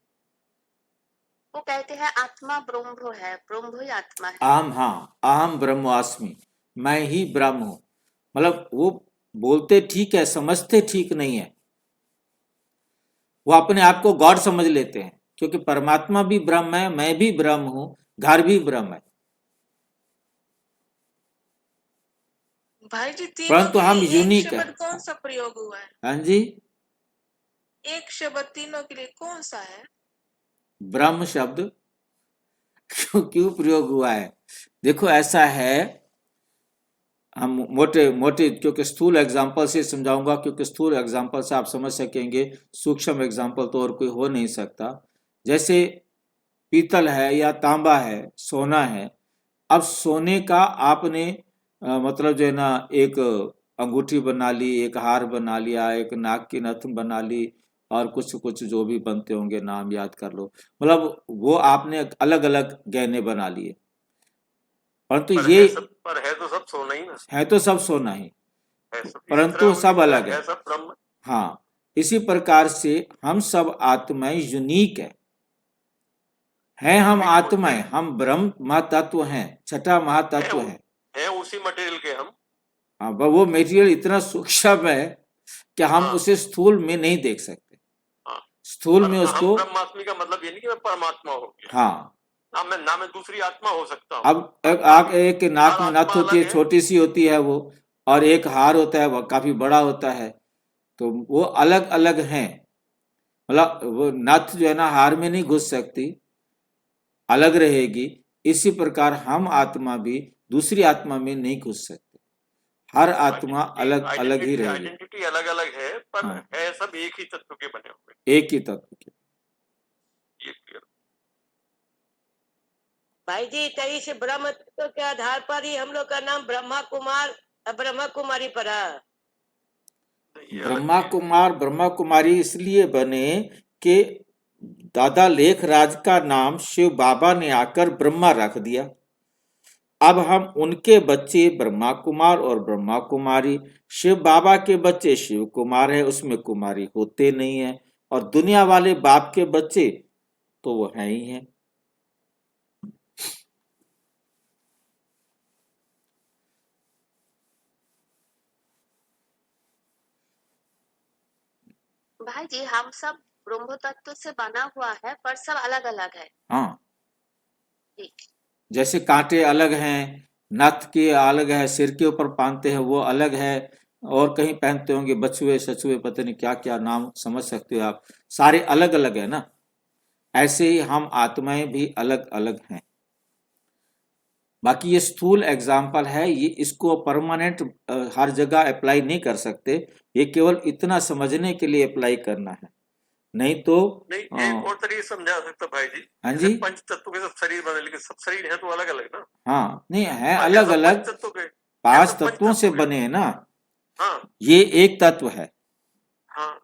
D: वो कहते हैं आत्मा ब्रह्म है, ब्रह्म ही आत्मा है।
A: अहम, हाँ, अहम ब्रह्मास्मि, मैं ही ब्रह्म हूं। मतलब वो बोलते ठीक है, समझते ठीक नहीं है। वो अपने आप को गॉड समझ लेते हैं, क्योंकि परमात्मा भी ब्रह्म है, मैं भी ब्रह्म हूं, घर भी ब्रह्म है।
F: भाई जी तीनों
A: परंतु
F: के
A: हम
F: लिए एक
A: यूनिक है।
F: शब्द कौन सा प्रयोग हुआ है?
A: हाँ जी।
F: एक शब्द तीनों के लिए कौन सा है?
A: ब्रह्म शब्द क्यों प्रयोग हुआ है? देखो ऐसा है, हम मोटे मोटे क्योंकि स्थूल एग्जांपल से समझाऊंगा, क्योंकि स्थूल एग्जांपल से आप समझ सकेंगे, सूक्ष्म एग्जांपल तो और कोई हो नहीं सकता। जैसे पीतल है या तांबा है, सोना है। अब सोने का आपने मतलब जो है ना, एक अंगूठी बना ली, एक हार बना लिया, एक नाक की नथ बना ली, और कुछ कुछ जो भी बनते होंगे नाम याद कर लो। मतलब वो आपने अलग अलग गहने बना लिए, परंतु
E: पर
A: ये
E: है तो सब सोना ही ना,
A: है तो सब सोना ही,
E: है सब इसी
A: परंतु
E: तरह
A: सब अलग है।
E: सब ब्रह्म।
A: हाँ, इसी प्रकार से हम सब आत्माएं यूनिक है हम आत्माएं, हम ब्रह्म महातत्व हैं, छठा महातत्व है
E: उसी मटेरियल के हम।
A: हाँ, वो मेटेरियल इतना सूक्ष्म है कि हम
E: हाँ।
A: उसे स्थूल में नहीं देख सकते।
E: हाँ।
A: स्थूल में उसको,
E: हम ब्रह्मास्मि का मतलब ये नहीं कि मैं परमात्मा हो गया।
A: हाँ,
E: ना मैं दूसरी आत्मा हो सकता हूँ।
A: अब एक नाक में नथ होती है, छोटी सी होती है वो, और एक हार होता है, वो काफी बड़ा होता है, तो वो अलग अलग हैं। मतलब वो नथ जो है ना हार में नहीं घुस सकती, अलग रहेगी। इसी प्रकार हम आत्मा भी दूसरी आत्मा में नहीं घुस सकते। हर आत्मा अलग अलग ही रहेगी।
E: आइडेंटिटी अलग अलग है, पर
A: हाँ।
E: है सब एक ही तत्व के बने हुए,
A: एक ही तत्व के।
E: ये clear।
C: भाई जी तभी से ब्रह्म तत्व के आधार पर ही हम लोग का नाम ब्रह्मा कुमार ब्रह्मा कुमारी पड़ा।
A: ब्रह्मा कुमार ब्रह्मा कुमारी इसलिए बने कि दादा लेखराज का नाम शिव बाबा ने आकर ब्रह्मा रख दिया। अब हम उनके बच्चे ब्रह्मा कुमार और ब्रह्मा कुमारी, शिव बाबा के बच्चे शिव कुमार है, उसमें कुमारी होते नहीं है, और दुनिया वाले बाप के बच्चे तो वो है ही हैं।
D: भाई जी हम सब ब्रह्म तत्व से बना हुआ है, पर सब अलग अलग है।
A: हाँ,
D: जी।
A: जैसे कांटे अलग हैं, नथ के अलग है, सिर के ऊपर बांधते हैं वो अलग है, और कहीं पहनते होंगे बछुए सछुए, पता नहीं क्या क्या नाम, समझ सकते हो आप, सारे अलग अलग है ना। ऐसे ही हम आत्माएं भी अलग अलग हैं। बाकी ये स्थूल एग्जाम्पल है, ये इसको परमानेंट हर जगह अप्लाई नहीं कर सकते, ये केवल इतना समझने के लिए अप्लाई करना है, नहीं तो
E: नहीं एक और तरीके से समझा सकता भाई जी।
A: हाँ
E: जैसे
A: जी,
E: पंच तत्व के सब शरीर बने, लेकिन सब शरीर है तो अलग अलग ना।
A: हाँ नहीं है,
E: हाँ,
A: अलग
E: सब
A: अलग
E: पंच तत्व के,
A: 5
E: सब पंच
A: तत्वों से
E: तत्व के।
A: बने हैं ना,
E: हाँ
A: ये एक तत्व है,
E: हाँ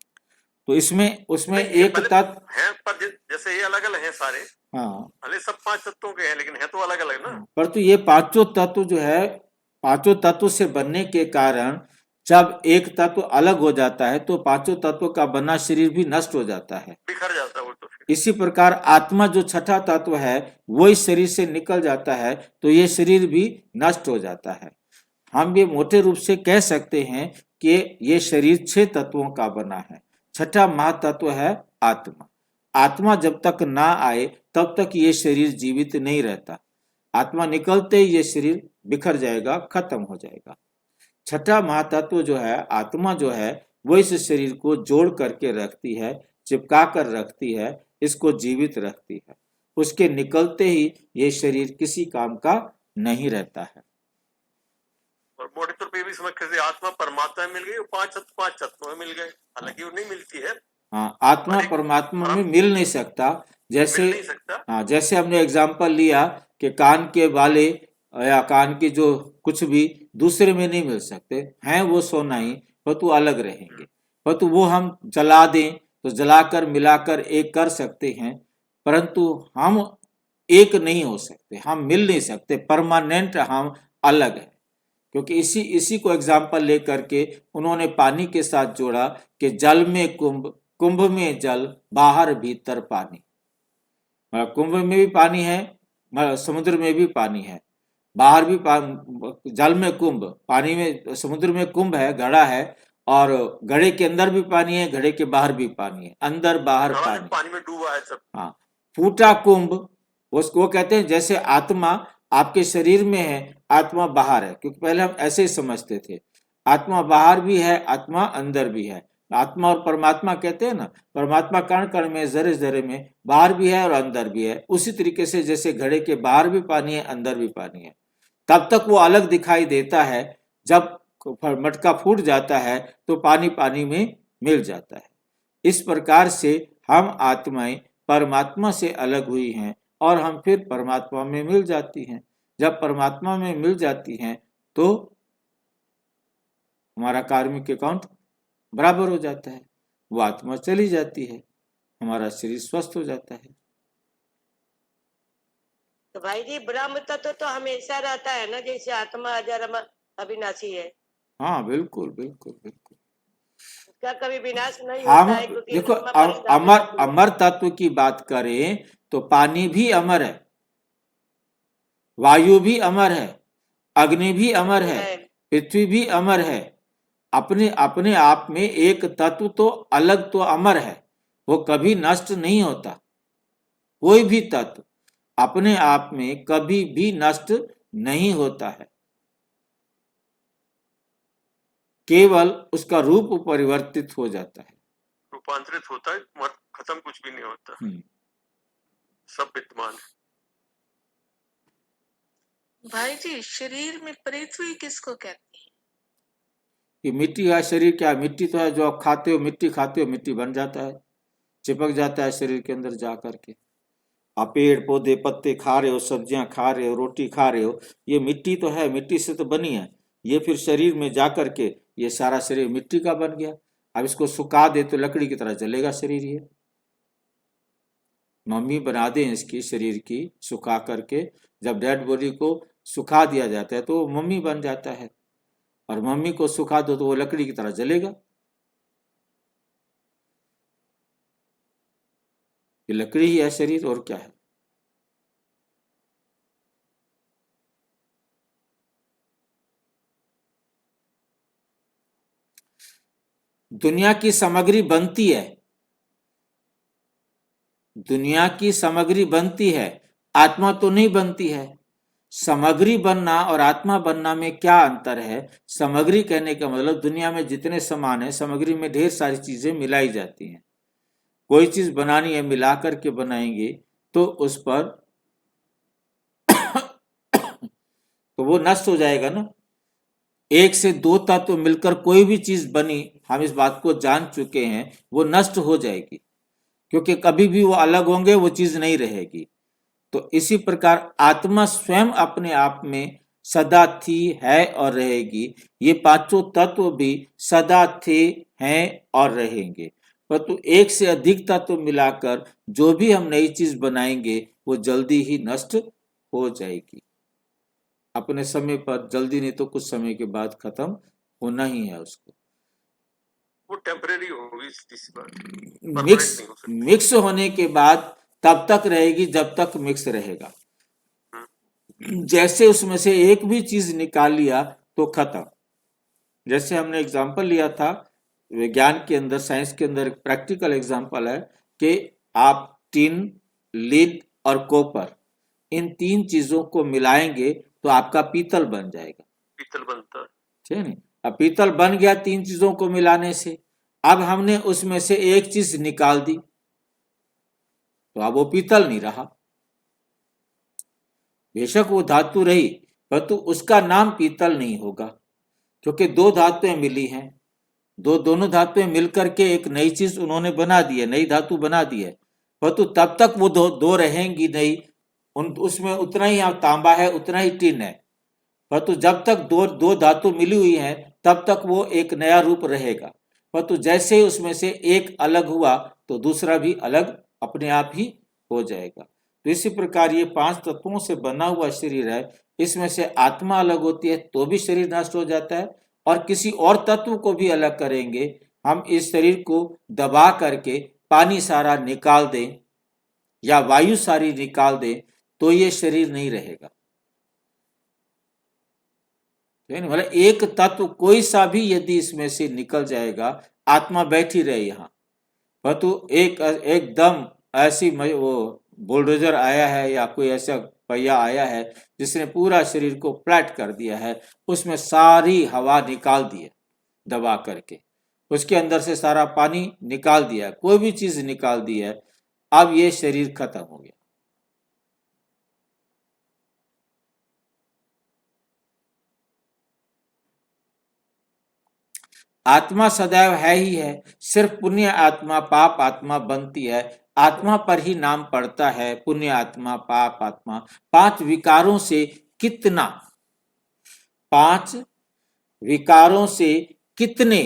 A: तो इसमें उसमें
E: नहीं, ये
A: एक
E: भले
A: तत्व,
E: है पर जैसे ये अलग अलग है सारे,
A: हाँ
E: भले सब 5 तत्वों के हैं लेकिन है तो अलग अलग ना।
A: परंतु ये पांचों तत्व जो है, पांचों तत्व से बनने के कारण जब एक तत्व अलग हो जाता है तो पांचों तत्वों का बना शरीर भी नष्ट हो जाता है।
E: बिखर जाता है वो तो फिर।
A: इसी प्रकार आत्मा जो छठा तत्व है वो इस शरीर से निकल जाता है तो ये शरीर भी नष्ट हो जाता है। हम ये मोटे रूप से कह सकते हैं कि ये शरीर 6 तत्वों का बना है। छठा महातत्व है आत्मा। आत्मा जब तक ना आए तब तक ये शरीर जीवित नहीं रहता। आत्मा निकलते ही ये शरीर बिखर जाएगा, खत्म हो जाएगा। छठा महातत्व जो है, आत्मा जो है, वो इस शरीर को जोड़ करके रखती है, चिपका कर रखती है, इसको जीवित रखती है। उसके निकलते ही ये शरीर किसी काम का नहीं रहता है।
E: और मोटे तौर पे ये भी समझ कर आत्मा परमात्मा में मिल गई, 5 तत्व में मिल गए, हालांकि वो नहीं मिलती है।
A: हाँ, आत्मा परमात्मा में मिल नहीं सकता। जैसे
E: मिल नहीं सकता।
A: हाँ, जैसे हमने एग्जाम्पल लिया कि कान के बाले या कान की जो कुछ भी दूसरे में नहीं मिल सकते हैं, वो सोना ही, परंतु अलग रहेंगे। परंतु वो हम जला दें तो जलाकर मिलाकर एक कर सकते हैं, परंतु हम एक नहीं हो सकते, हम मिल नहीं सकते, परमानेंट हम अलग है। क्योंकि इसी को एग्जाम्पल लेकर के उन्होंने पानी के साथ जोड़ा कि जल में कुंभ, कुंभ में जल, बाहर भीतर पानी। कुंभ में भी पानी है, समुद्र में भी पानी है, बाहर भी जल में कुंभ, पानी में, समुद्र में कुंभ है, घड़ा है, और घड़े के अंदर भी पानी है, घड़े के बाहर भी पानी है, अंदर बाहर पानी।
E: पानी में डूबा है सब।
A: हाँ, फूटा कुंभ, उसको कहते हैं। जैसे आत्मा आपके शरीर में है, आत्मा बाहर है, क्योंकि पहले हम ऐसे ही समझते थे, आत्मा बाहर भी है, आत्मा अंदर भी है। आत्मा और परमात्मा कहते हैं ना, परमात्मा कण कण में, जरे जरे में, बाहर भी है और अंदर भी है। उसी तरीके से जैसे घड़े के बाहर भी पानी है, अंदर भी पानी है, तब तक वो अलग दिखाई देता है। जब मटका फूट जाता है तो पानी पानी में मिल जाता है। इस प्रकार से हम आत्माएं परमात्मा से अलग हुई हैं और हम फिर परमात्मा में मिल जाती हैं। जब परमात्मा में मिल जाती हैं तो हमारा कार्मिक अकाउंट बराबर हो जाता है, वो आत्मा चली जाती है, हमारा शरीर स्वस्थ हो जाता है।
C: तो भाई जी ब्रह्म तत्व तो हमेशा रहता है ना, जैसे आत्मा अजर अमर अविनाशी है।
A: हाँ बिल्कुल बिल्कुल बिल्कुल।
C: उसका कभी विनाश नहीं
A: हम
C: होता है, क्योंकि
A: देखो,
C: आत्मा परिणामी
A: अमर
C: होती है।
A: अमर तत्व की बात करें तो पानी भी अमर है, वायु भी अमर है, अग्नि भी अमर है, पृथ्वी भी अमर है। अपने अपने आप में एक तत्व तो अलग तो अमर है, वो कभी नष्ट नहीं होता। कोई भी तत्व अपने आप में कभी भी नष्ट नहीं होता है, केवल उसका रूप परिवर्तित हो जाता है,
E: रूपांतरित होता है, खत्म कुछ भी नहीं होता, सब विद्यमान है।
F: भाई जी शरीर में पृथ्वी किसको कहते हैं?
A: ये मिट्टी का शरीर क्या, मिट्टी तो है, जो आप खाते हो, मिट्टी खाते हो, मिट्टी बन जाता है, चिपक जाता है शरीर के अंदर जा करके। आप पेड़ पौधे पत्ते खा रहे हो, सब्जियां खा रहे हो, रोटी खा रहे हो, ये मिट्टी तो है, मिट्टी से तो बनी है। ये फिर शरीर में जा करके ये सारा शरीर मिट्टी का बन गया। अब इसको सुखा दे तो लकड़ी की तरह जलेगा शरीर। ये मम्मी बना दे इसकी शरीर की, सुखा करके जब डेड बॉडी को सुखा दिया जाता है तो वो मम्मी बन जाता है, और मम्मी को सुखा दो तो वो लकड़ी की तरह जलेगा। ये लकड़ी ही है शरीर, और क्या है। दुनिया की सामग्री बनती है, दुनिया की सामग्री बनती है, आत्मा तो नहीं बनती है। सामग्री बनना और आत्मा बनना में क्या अंतर है? सामग्री कहने का मतलब दुनिया में जितने सामान है, सामग्री में ढेर सारी चीजें मिलाई जाती हैं। कोई चीज बनानी है, मिला करके बनाएंगे तो उस पर तो वो नष्ट हो जाएगा ना। एक से दो तत्व मिलकर कोई भी चीज बनी, हम इस बात को जान चुके हैं, वो नष्ट हो जाएगी, क्योंकि कभी भी वो अलग होंगे, वो चीज नहीं रहेगी। तो इसी प्रकार आत्मा स्वयं अपने आप में सदा थी, है और रहेगी। ये पांचों तत्व भी सदा थे, हैं और रहेंगे। परंतु एक से अधिक तत्व मिलाकर जो भी हम नई चीज बनाएंगे वो जल्दी ही नष्ट हो जाएगी, अपने समय पर। जल्दी नहीं तो कुछ समय के बाद खत्म होना ही है उसको।
E: वो टेम्परेरी होगी इस बार,
A: मिक्स
E: नहीं हो सकती।
A: मिक्स होने के बाद तब तक रहेगी जब तक मिक्स रहेगा। जैसे उसमें से एक भी चीज निकाल लिया तो खत्म। जैसे हमने एग्जांपल लिया था विज्ञान के अंदर, साइंस के अंदर, एक प्रैक्टिकल एग्जांपल है कि आप टिन, लीड और कॉपर, इन तीन चीजों को मिलाएंगे तो आपका पीतल बन जाएगा।
E: पीतल बनता है,
A: ठीक है। अब पीतल बन गया तीन चीजों को मिलाने से। अब हमने उसमें से एक चीज निकाल दी तो अब वो पीतल नहीं रहा। बेशक वो धातु रही, परंतु उसका नाम पीतल नहीं होगा, क्योंकि दो धातुएं मिली हैं। दोनों धातुएं मिलकर के एक नई चीज उन्होंने बना दी है, नई धातु बना दी है, परंतु तब तक वो दो रहेंगी नहीं। उसमें उतना ही तांबा है, उतना ही टिन है, परंतु जब तक दो धातु मिली हुई हैं तब तक वो एक नया रूप रहेगा। परंतु जैसे ही उसमें से एक अलग हुआ तो दूसरा भी अलग अपने आप ही हो जाएगा। तो इसी प्रकार ये पांच तत्वों से बना हुआ शरीर है, इसमें से आत्मा अलग होती है तो भी शरीर नष्ट हो जाता है, और किसी और तत्व को भी अलग करेंगे, हम इस शरीर को दबा करके पानी सारा निकाल दें या वायु सारी निकाल दें तो ये शरीर नहीं रहेगा। मतलब एक तत्व कोई सा भी यदि इसमें से निकल जाएगा, आत्मा बैठी रहे यहाँ, परंतु एकदम ऐसी वो बुलडोजर आया है या कोई ऐसा पहिया आया है जिसने पूरा शरीर को फ्लैट कर दिया है, उसमें सारी हवा निकाल दी है दबा करके, उसके अंदर से सारा पानी निकाल दिया है, कोई भी चीज निकाल दी है, अब ये शरीर खत्म हो गया। आत्मा सदैव है ही है, सिर्फ पुण्य आत्मा पाप आत्मा बनती है। आत्मा पर ही नाम पड़ता है, पुण्य आत्मा पाप आत्मा। पांच विकारों से कितना, पांच विकारों से कितने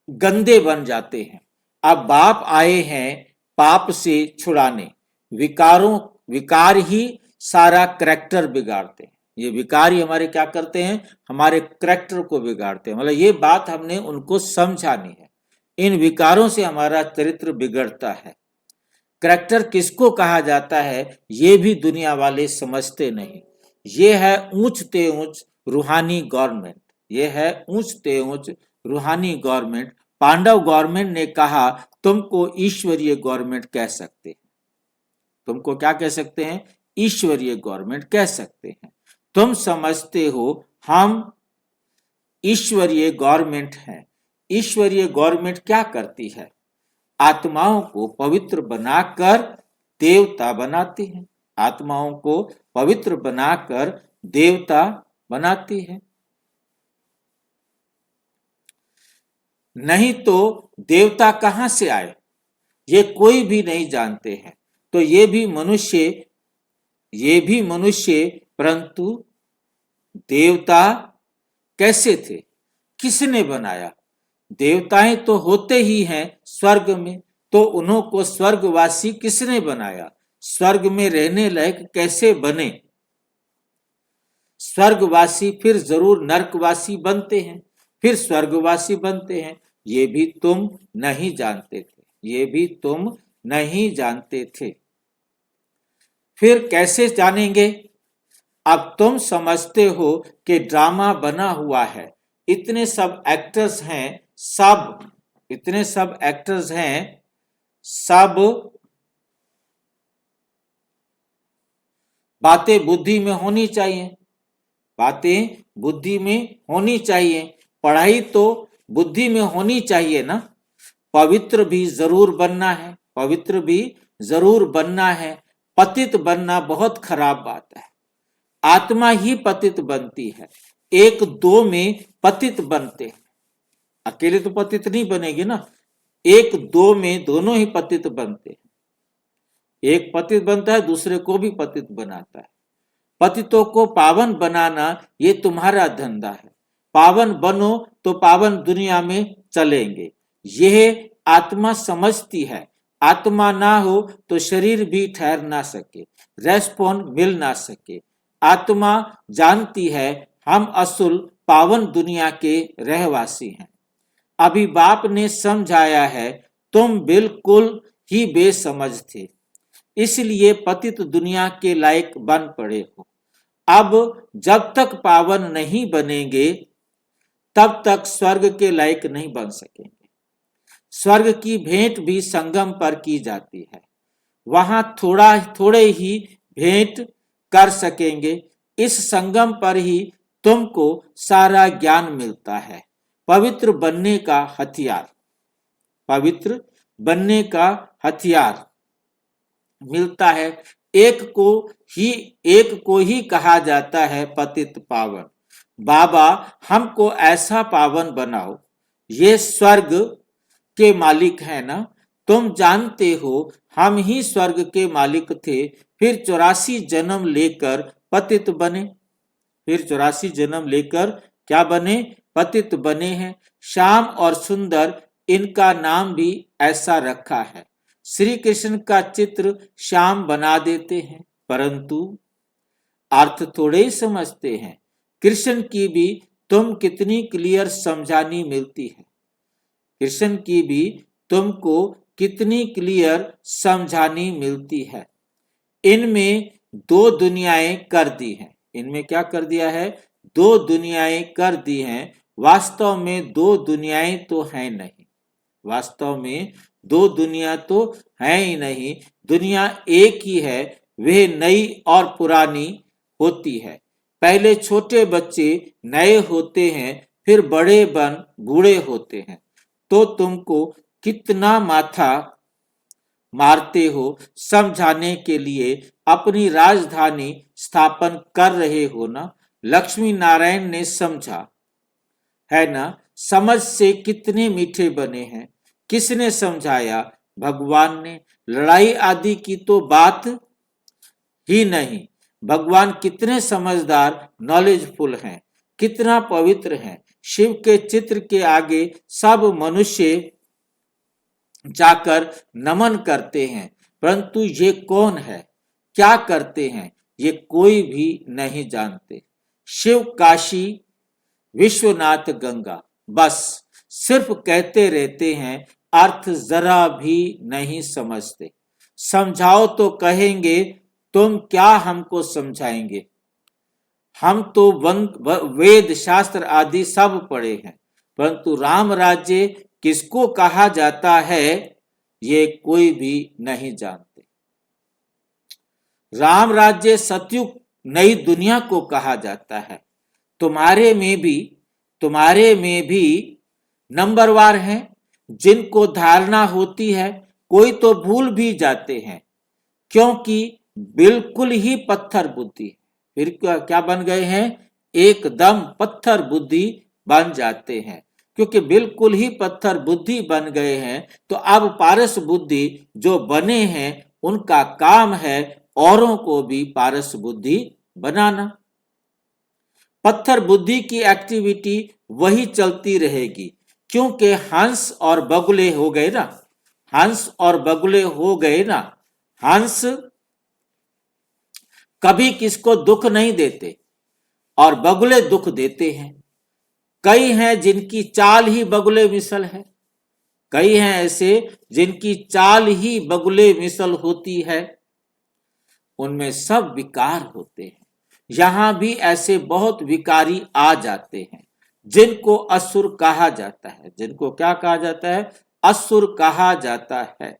A: गंदे बन जाते हैं। अब बाप आए हैं पाप से छुड़ाने। विकार ही सारा करैक्टर बिगाड़ते हैं। ये विकार ही हमारे क्या करते हैं, हमारे करैक्टर को बिगाड़ते हैं। मतलब ये बात हमने उनको समझानी है, इन विकारों से हमारा चरित्र बिगड़ता है। करैक्टर किसको कहा जाता है ये भी दुनिया वाले समझते नहीं। ये है ऊंचते ऊंच रूहानी गवर्नमेंट, ये है ऊंचते ऊंच रूहानी गवर्नमेंट। पांडव गवर्नमेंट ने कहा तुमको ईश्वरीय गवर्नमेंट कह सकते हैं, तुमको क्या कह सकते हैं, ईश्वरीय गवर्नमेंट कह सकते हैं। तुम समझते हो हम ईश्वरीय गवर्नमेंट हैं। ईश्वरीय गवर्नमेंट क्या करती है, आत्माओं को पवित्र बनाकर देवता बनाती है, आत्माओं को पवित्र बनाकर देवता बनाती है। नहीं तो देवता कहां से आए ये कोई भी नहीं जानते हैं। तो ये भी मनुष्य, परंतु देवता कैसे थे, किसने बनाया। देवताएं तो होते ही हैं स्वर्ग में, तो उन्हों को स्वर्गवासी किसने बनाया, स्वर्ग में रहने लायक कैसे बने। स्वर्गवासी फिर जरूर नरकवासी बनते हैं, फिर स्वर्गवासी बनते हैं। ये भी तुम नहीं जानते थे, ये भी तुम नहीं जानते थे। फिर कैसे जानेंगे, अब तुम समझते हो कि ड्रामा बना हुआ है, इतने सब एक्टर्स हैं, इतने सब एक्टर्स हैं, सब बातें बुद्धि में होनी चाहिए, बातें बुद्धि में होनी चाहिए, पढ़ाई तो बुद्धि में होनी चाहिए ना। पवित्र भी जरूर बनना है, पवित्र भी जरूर बनना है। पतित बनना बहुत खराब बात है, आत्मा ही पतित बनती है, एक दो में पतित बनते हैं। अकेले तो पतित नहीं बनेगी ना, एक दो में दोनों ही पतित बनते हैं। एक पतित बनता है, दूसरे को भी पतित बनाता है। पतितों को पावन बनाना ये तुम्हारा धंधा है। पावन बनो तो पावन दुनिया में चलेंगे, यह आत्मा समझती है। आत्मा ना हो तो शरीर भी ठहर ना सके, रेस्पॉन्स मिल ना सके। आत्मा जानती है हम असुल पावन दुनिया के रहवासी हैं। अभी बाप ने समझाया है तुम बिल्कुल ही बेसमझ थे, इसलिए पतित दुनिया के लायक बन पड़े हो। अब जब तक पावन नहीं बनेंगे तब तक स्वर्ग के लायक नहीं बन सकेंगे। स्वर्ग की भेंट भी संगम पर की जाती है, वहां थोड़े ही भेंट कर सकेंगे। इस संगम पर ही तुमको सारा ज्ञान मिलता है, पवित्र बनने का हथियार। पवित्र बनने का हथियार मिलता है। एक को ही कहा जाता है पतित पावन। बाबा हमको ऐसा पावन बनाओ। ये स्वर्ग के मालिक है ना, तुम जानते हो हम ही स्वर्ग के मालिक थे, फिर 84 जन्म लेकर पतित बने। फिर 84 जन्म लेकर क्या बने? पतित बने हैं। श्याम और सुंदर इनका नाम भी ऐसा रखा है। श्री कृष्ण का चित्र श्याम बना देते हैं, परंतु अर्थ थोड़े ही समझते हैं। कृष्ण की भी तुम कितनी क्लियर समझानी मिलती है। कृष्ण की भी तुमको कितनी क्लियर समझानी मिलती है। इनमें दो दुनियाएं कर दी हैं। इनमें क्या कर दिया है? दो दुनियाएं कर दी हैं। वास्तव में दो दुनियाएं तो हैं नहीं। वास्तव में दो दुनिया तो है ही नहीं। दुनिया एक ही है, वह नई और पुरानी होती है। पहले छोटे बच्चे नए होते हैं, फिर बड़े बन बूढ़े होते हैं। तो तुमको कितना माथा मारते हो समझाने के लिए अपनी राजधानी स्थापन कर रहे हो ना। लक्ष्मी नारायण ने समझा है ना, समझ से कितने मीठे बने हैं। किसने समझाया? भगवान ने। लड़ाई आदि की तो बात ही नहीं। भगवान कितने समझदार नॉलेजफुल हैं, कितना पवित्र हैं। शिव के चित्र के आगे सब मनुष्य जाकर नमन करते हैं, परंतु ये कौन है, क्या करते हैं, ये कोई भी नहीं जानते। शिव, काशी, विश्वनाथ, गंगा, बस सिर्फ कहते रहते हैं, अर्थ जरा भी नहीं समझते। समझाओ तो कहेंगे तुम क्या हमको समझाएंगे, हम तो वेद शास्त्र आदि सब पढ़े हैं। परंतु राम राज्य किसको कहा जाता है ये कोई भी नहीं जानते। राम राज्य सतयुग नई दुनिया को कहा जाता है। तुम्हारे में भी नंबरवार हैं, जिनको धारणा होती है, कोई तो भूल भी जाते हैं, क्योंकि बिल्कुल ही पत्थर बुद्धि। फिर क्या बन गए हैं? एकदम पत्थर बुद्धि बन जाते हैं। क्योंकि बिल्कुल ही पत्थर बुद्धि बन गए हैं, तो अब पारस बुद्धि जो बने हैं उनका काम है औरों को भी पारस बुद्धि बनाना। पत्थर बुद्धि की एक्टिविटी वही चलती रहेगी, क्योंकि हंस और बगुले हो गए ना। हंस और बगुले हो गए ना। हंस कभी किसको दुख नहीं देते और बगुले दुख देते हैं। कई हैं जिनकी चाल ही बगुले मिसल है, कई हैं ऐसे जिनकी चाल ही बगुले मिसल होती है। उनमें सब विकार होते हैं। यहां भी ऐसे बहुत विकारी आ जाते हैं, जिनको असुर कहा जाता है। जिनको क्या कहा जाता है? असुर कहा जाता है।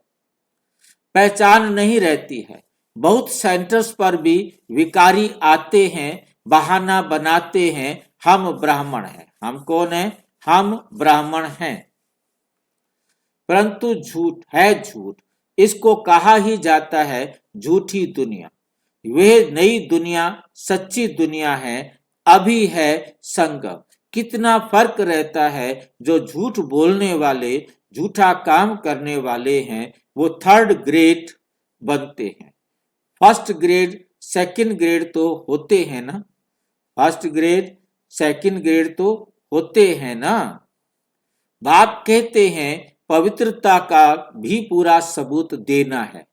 A: पहचान नहीं रहती है। बहुत सेंटर्स पर भी विकारी आते हैं, बहाना बनाते हैं, हम ब्राह्मण हैं। हम कौन हैं? हम ब्राह्मण हैं। परंतु झूठ है। झूठ इसको कहा ही जाता है झूठी दुनिया। वह नई दुनिया सच्ची दुनिया है, अभी है संगम। कितना फर्क रहता है। जो झूठ बोलने वाले, झूठा काम करने वाले हैं, वो थर्ड ग्रेड बनते हैं। फर्स्ट ग्रेड सेकंड ग्रेड तो होते हैं ना, फर्स्ट ग्रेड सेकंड ग्रेड तो होते हैं ना। बाप कहते हैं पवित्रता का भी पूरा सबूत देना है।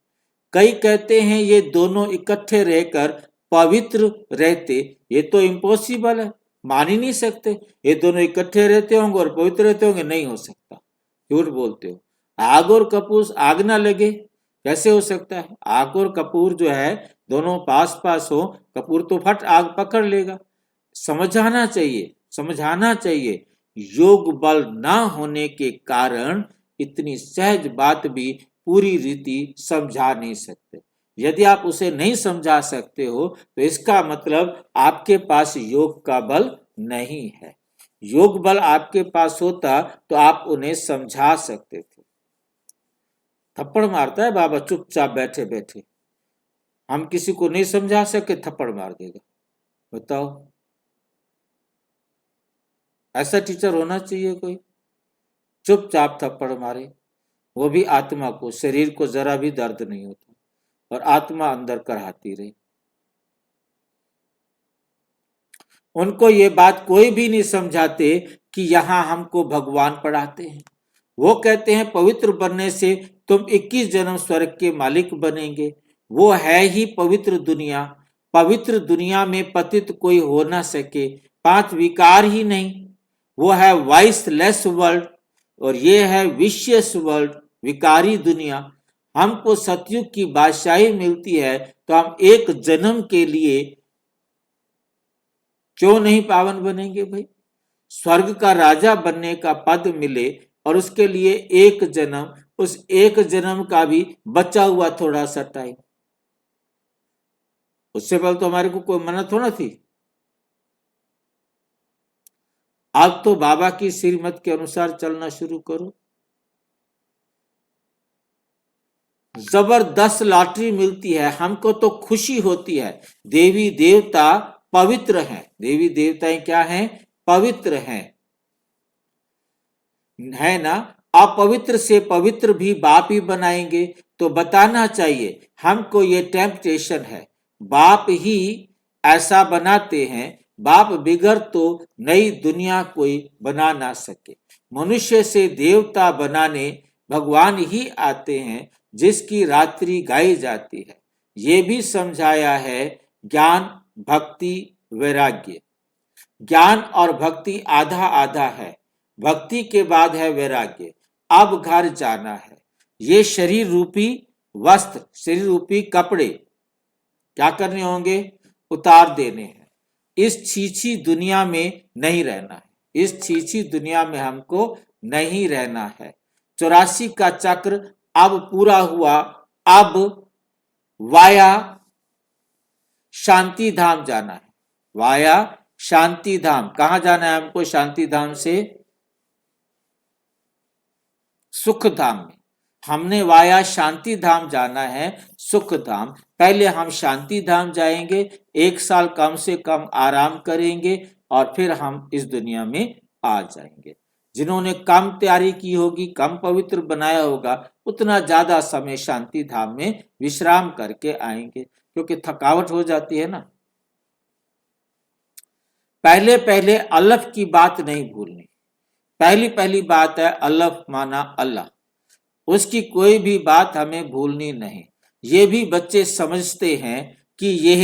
A: कई कहते हैं ये दोनों इकट्ठे रहकर पवित्र रहते, ये तो इम्पॉसिबल है, मान ही नहीं सकते। ये दोनों इकट्ठे रहते होंगे और पवित्र रहते होंगे, नहीं हो सकता, झूठ बोलते हो। आग और कपूर, आग ना लगे, कैसे हो सकता है? आग और कपूर जो है दोनों पास पास हो, कपूर तो फट आग पकड़ लेगा। समझाना चाहिए, समझाना चाहिए। योग बल ना होने के कारण इतनी सहज बात भी पूरी रीति समझा नहीं सकते। यदि आप उसे नहीं समझा सकते हो तो इसका मतलब आपके पास योग का बल नहीं है। योग बल आपके पास होता तो आप उन्हें समझा सकते थे। थप्पड़ मारता है बाबा चुपचाप बैठे बैठे, हम किसी को नहीं समझा सके थप्पड़ मार देगा, बताओ। ऐसा टीचर होना चाहिए कोई, चुपचाप थप्पड़ मारे, वो भी आत्मा को। शरीर को जरा भी दर्द नहीं होता और आत्मा अंदर कराती रही। उनको ये बात कोई भी नहीं समझाते कि यहाँ हमको भगवान पढ़ाते हैं। वो कहते हैं पवित्र बनने से तुम 21 जन्म स्वर्ग के मालिक बनेंगे। वो है ही पवित्र दुनिया। पवित्र दुनिया में पतित कोई हो ना सके, 5 विकार ही नहीं। वो है वाइसलेस वर्ल्ड और ये है विशियस वर्ल्ड, विकारी दुनिया। हमको सतयुग की बादशाही मिलती है तो हम एक जन्म के लिए क्यों नहीं पावन बनेंगे भाई? स्वर्ग का राजा बनने का पद मिले और उसके लिए एक जन्म, उस एक जन्म का भी बचा हुआ थोड़ा सा टाइम, उससे पहले तो हमारे को कोई मन्नत थोड़ा थी। अब तो बाबा की श्रीमत के अनुसार चलना शुरू करो। जबरदस्त लॉटरी मिलती है, हमको तो खुशी होती है। देवी देवता पवित्र हैं, देवी देवताएं क्या हैं? पवित्र हैं, है ना। अपवित्र से पवित्र भी बाप ही बनाएंगे तो बताना चाहिए हमको ये टेम्पटेशन है। बाप ही ऐसा बनाते हैं, बाप बिगड़ तो नई दुनिया कोई बना ना सके। मनुष्य से देवता बनाने भगवान ही आते हैं, जिसकी रात्रि गाई जाती है। ये भी समझाया है ज्ञान, भक्ति, वैराग्य। ज्ञान और भक्ति आधा आधा है, भक्ति के बाद है वैराग्य। अब घर जाना है। ये शरीर रूपी वस्त्र, शरीर रूपी कपड़े क्या करने होंगे? उतार देने हैं। इस छीछी दुनिया में नहीं रहना है, इस छीछी दुनिया में हमको नहीं रहना है। 84 का चक्र अब पूरा हुआ। अब वाया शांति धाम जाना है, वाया शांति धाम। कहां जाना है हमको? शांति धाम से सुख धाम में। हमने वाया शांति धाम जाना है, सुख धाम। पहले हम शांति धाम जाएंगे, 1 साल कम से कम आराम करेंगे और फिर हम इस दुनिया में आ जाएंगे। जिन्होंने कम तैयारी की होगी, कम पवित्र बनाया होगा, उतना ज्यादा समय शांति धाम में विश्राम करके आएंगे, क्योंकि थकावट हो जाती है ना। पहले पहले अल्लाह की बात नहीं भूलनी। पहली बात है अल्लाह माना अल्लाह, उसकी कोई भी बात हमें भूलनी नहीं। ये भी बच्चे समझते हैं कि यह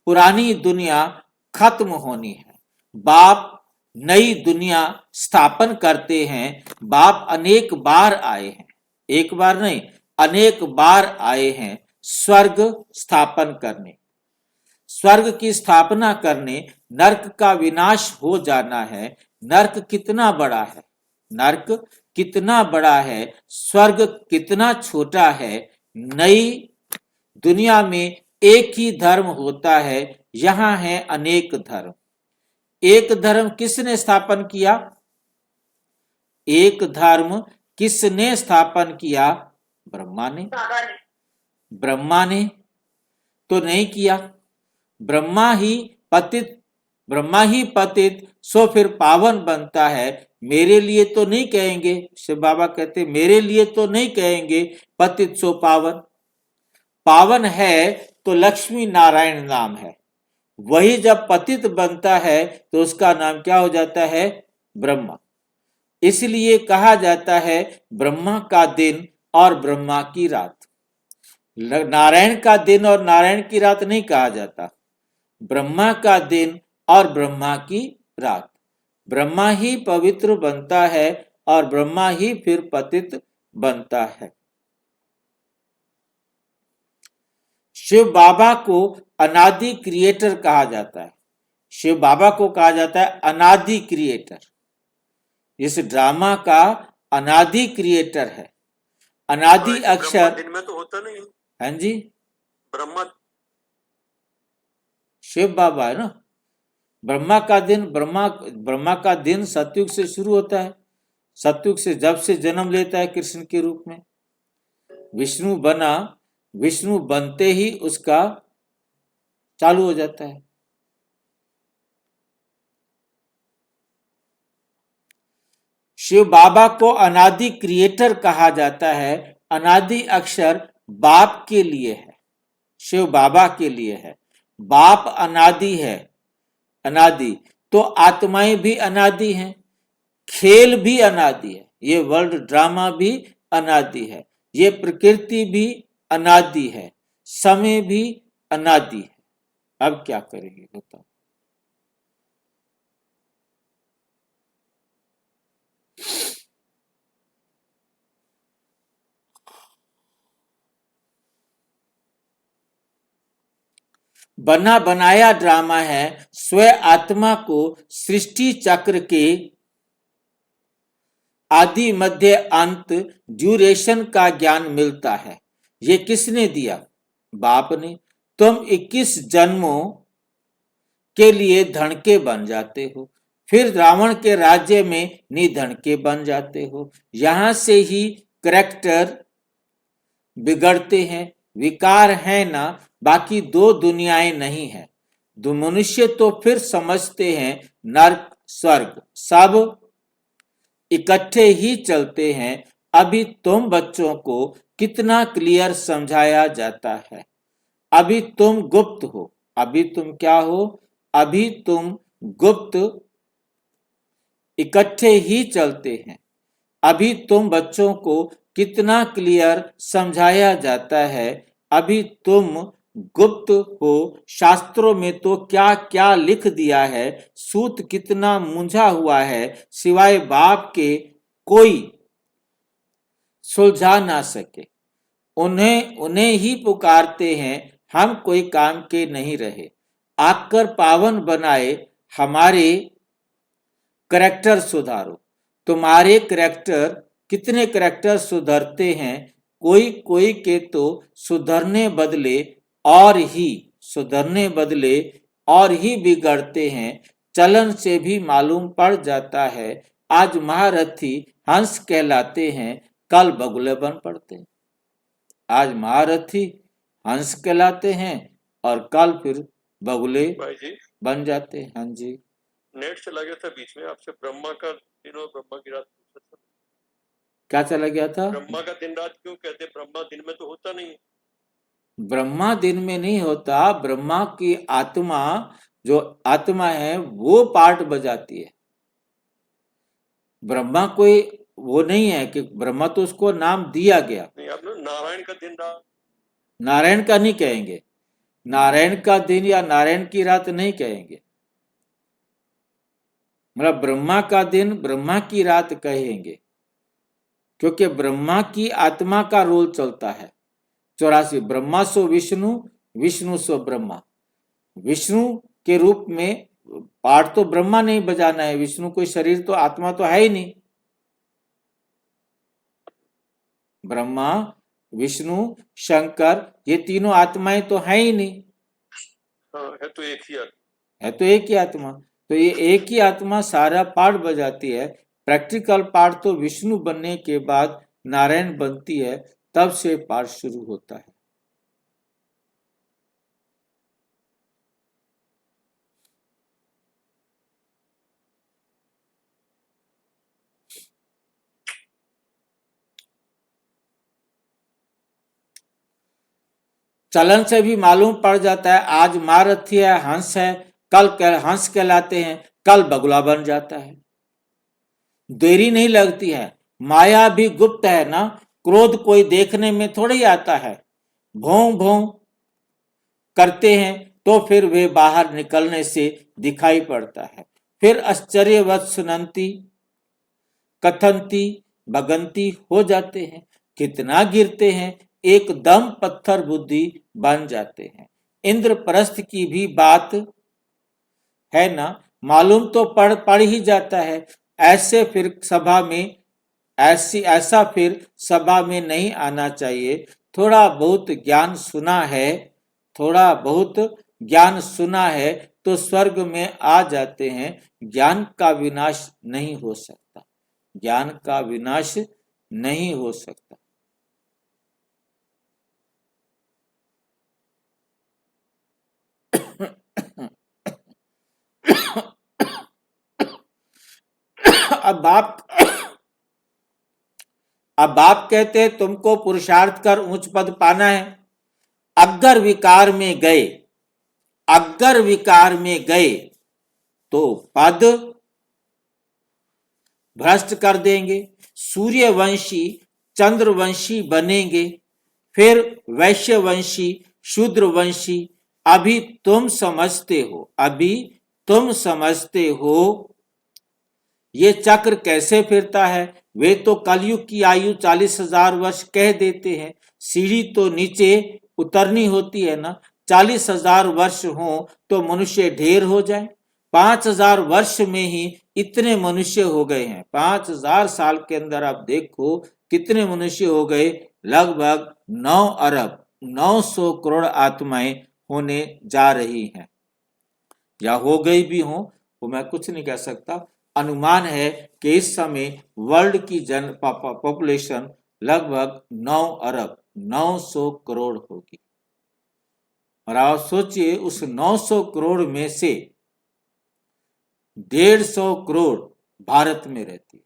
A: पुरानी दुनिया खत्म होनी है, बाप नई दुनिया स्थापन करते हैं। बाप अनेक बार आए हैं, एक बार नहीं, अनेक बार आए हैं स्वर्ग स्थापन करने। स्वर्ग की स्थापना करने नरक का विनाश हो जाना है। नरक कितना बड़ा है, नरक कितना बड़ा है, स्वर्ग कितना छोटा है। नई दुनिया में एक ही धर्म होता है, यहां है अनेक धर्म। एक धर्म किसने स्थापन किया? एक धर्म किसने स्थापन किया? ब्रह्मा ने, ब्रह्मा ने। तो नहीं किया, ब्रह्मा ही पतित सो फिर पावन बनता है। मेरे लिए तो नहीं कहेंगे, शिव बाबा कहते मेरे लिए तो नहीं कहेंगे पतित सो पावन। पावन है तो लक्ष्मी नारायण नाम है, वही जब पतित बनता है तो उसका नाम क्या हो जाता है? ब्रह्मा। इसलिए कहा जाता है ब्रह्मा का दिन और ब्रह्मा की रात। नारायण का दिन और नारायण की रात नहीं कहा जाता, ब्रह्मा का दिन और ब्रह्मा की रात। ब्रह्मा ही पवित्र बनता है और ब्रह्मा ही फिर पतित बनता है। शिव बाबा को अनादि क्रिएटर कहा जाता है। शिव बाबा को कहा जाता है अनादि क्रिएटर। इस ड्रामा का अनादि क्रिएटर है। अनादि अक्षर
E: दिन में तो होता नहीं।
A: हाँ जी,
E: ब्रह्मा
A: शिव बाबा है ना। ब्रह्मा का दिन सतयुग से शुरू होता है। सतयुग से जब से जन्म लेता है कृष्ण के रूप में, विष्णु बनते ही उसका चालू हो जाता है। शिव बाबा को अनादि क्रिएटर कहा जाता है। अनादि अक्षर बाप के लिए है, शिव बाबा के लिए है। बाप अनादि है, अनादि तो आत्माएं भी अनादि हैं, खेल भी अनादि है, ये वर्ल्ड ड्रामा भी अनादि है, ये प्रकृति भी अनादि है, समय भी अनादि है। अब क्या करेंगे बताओ? बना बनाया ड्रामा है। स्वयं आत्मा को सृष्टि चक्र के आदि मध्य अंत ड्यूरेशन का ज्ञान मिलता है। ये किसने दिया? बाप ने। तुम 21 जन्मों के लिए धनके बन जाते हो, फिर रावण के राज्य में निधनके बन जाते हो। यहां से ही करैक्टर बिगड़ते हैं। विकार है ना, बाकी दो दुनियाएं नहीं है। दो मनुष्य तो फिर समझते हैं नर्क स्वर्ग सब इकट्ठे ही चलते हैं। अभी तुम बच्चों को कितना क्लियर समझाया जाता है। अभी तुम गुप्त हो। अभी तुम क्या हो? अभी तुम गुप्त इकट्ठे ही चलते हैं। अभी तुम बच्चों को कितना क्लियर समझाया जाता है। अभी तुम गुप्त हो। शास्त्रों में तो क्या क्या लिख दिया है। सूत कितना मुंझा हुआ है, सिवाय बाप के कोई सुलझा ना सके। उन्हें ही पुकारते हैं, हम कोई काम के नहीं रहे। आकर पावन बनाए हमारे करैक्टर सुधारो। तुम्हारे करैक्टर, कितने करैक्टर सुधरते हैं? कोई कोई के तो सुधरने बदले और ही बिगड़ते हैं। चलन से भी मालूम पड़ जाता है। आज महारथी हंस कहलाते हैं, कल बगुले बन पड़ते हैं। आज महारथी हंस कहलाते हैं और कल फिर बगुले
E: भाई जी
A: बन जाते हैं। हाँ जी,
E: नेट चला गया था बीच में, आपसे ब्रह्मा का दिन और ब्रह्मा की रात पूछा था।
A: क्या चला गया था?
E: ब्रह्मा का दिन रात क्यों कहते? ब्रह्मा दिन में तो होता नहीं।
A: ब्रह्मा दिन में नहीं होता। ब्रह्मा की आत्मा, जो आत्मा है वो पार्ट बजाती है। ब्रह्मा कोई वो नहीं है कि ब्रह्मा, तो उसको नाम दिया गया।
E: नहीं, आप नारायण का दिन रात,
A: नारायण का नहीं कहेंगे, नारायण का दिन या नारायण की रात नहीं कहेंगे। मतलब ब्रह्मा का दिन, ब्रह्मा की रात कहेंगे, क्योंकि ब्रह्मा की आत्मा का रोल चलता है। 84 ब्रह्मा सो विष्णु, विष्णु सो ब्रह्मा। विष्णु के रूप में पार्ट तो ब्रह्मा नहीं बजाना है। विष्णु कोई शरीर तो आत्मा तो है ही नहीं। ब्रह्मा, विष्णु, शंकर, ये तीनों आत्माएं तो है ही नहीं।
E: हाँ, है तो एक ही आत्मा।
A: है तो एक ही आत्मा। तो ये एक ही आत्मा सारा पार्ट बजाती है। प्रैक्टिकल पार्ट तो विष्णु बनने के बाद नारायण बनती है, तब से पार्ट शुरू होता है। चलन से भी मालूम पड़ जाता है, आज महारथी है, हंस है, कल हंस कहलाते हैं, कल बगुला बन जाता है। देरी नहीं लगती है। माया भी गुप्त है ना, क्रोध कोई देखने में थोड़ी आता है। भों भों करते हैं तो फिर वे बाहर निकलने से दिखाई पड़ता है। फिर आश्चर्यवत सुनंती कथनती भगंती हो जाते हैं। कितना गिरते हैं, एकदम पत्थर बुद्धि बन जाते हैं। इंद्रप्रस्थ की भी बात है ना, मालूम तो पड़ ही जाता है। ऐसा फिर सभा में नहीं आना चाहिए। थोड़ा बहुत ज्ञान सुना है तो स्वर्ग में आ जाते हैं। ज्ञान का विनाश नहीं हो सकता, ज्ञान का विनाश नहीं हो सकता। अब बाप कहते हैं तुमको पुरुषार्थ कर उच्च पद पाना है। अगर विकार में गए तो पद भ्रष्ट कर देंगे। सूर्यवंशी चंद्रवंशी बनेंगे, फिर वैश्यवंशी शूद्रवंशी। अभी तुम समझते हो ये चक्र कैसे फिरता है। वे तो कलयुग की आयु 40,000 वर्ष कह देते हैं। सीढ़ी तो नीचे उतरनी होती है ना। 40,000 वर्ष हो तो मनुष्य ढेर हो जाए। 5,000 वर्ष में ही इतने मनुष्य हो गए हैं। 5,000 साल के अंदर आप देखो कितने मनुष्य हो गए। लगभग 9 अरब 900 करोड़ आत्माएं होने जा रही हैं, या हो गई भी हो, वो मैं कुछ नहीं कह सकता। अनुमान है कि इस समय वर्ल्ड की पॉपुलेशन लगभग 9 अरब 900 करोड़ होगी। और आप सोचिए उस 900 करोड़ में से 150 करोड़ भारत में रहती है।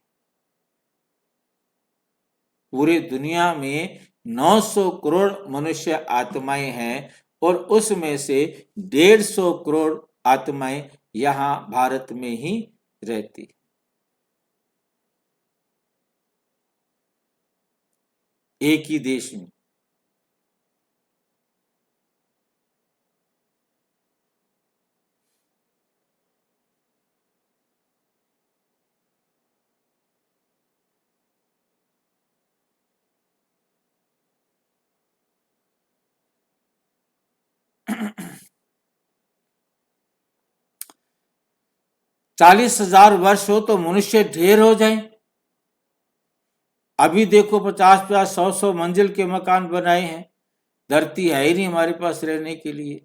A: पूरी दुनिया में 900 करोड़ मनुष्य आत्माएं हैं और उसमें से 150 करोड़ आत्माएं यहां भारत में ही रहती, एक ही देश में। चालीस 40,000 वर्ष हो तो मनुष्य ढेर हो जाए। अभी देखो 50-50 100-100 मंजिल के मकान बनाए हैं। धरती है ही नहीं हमारे पास रहने के लिए।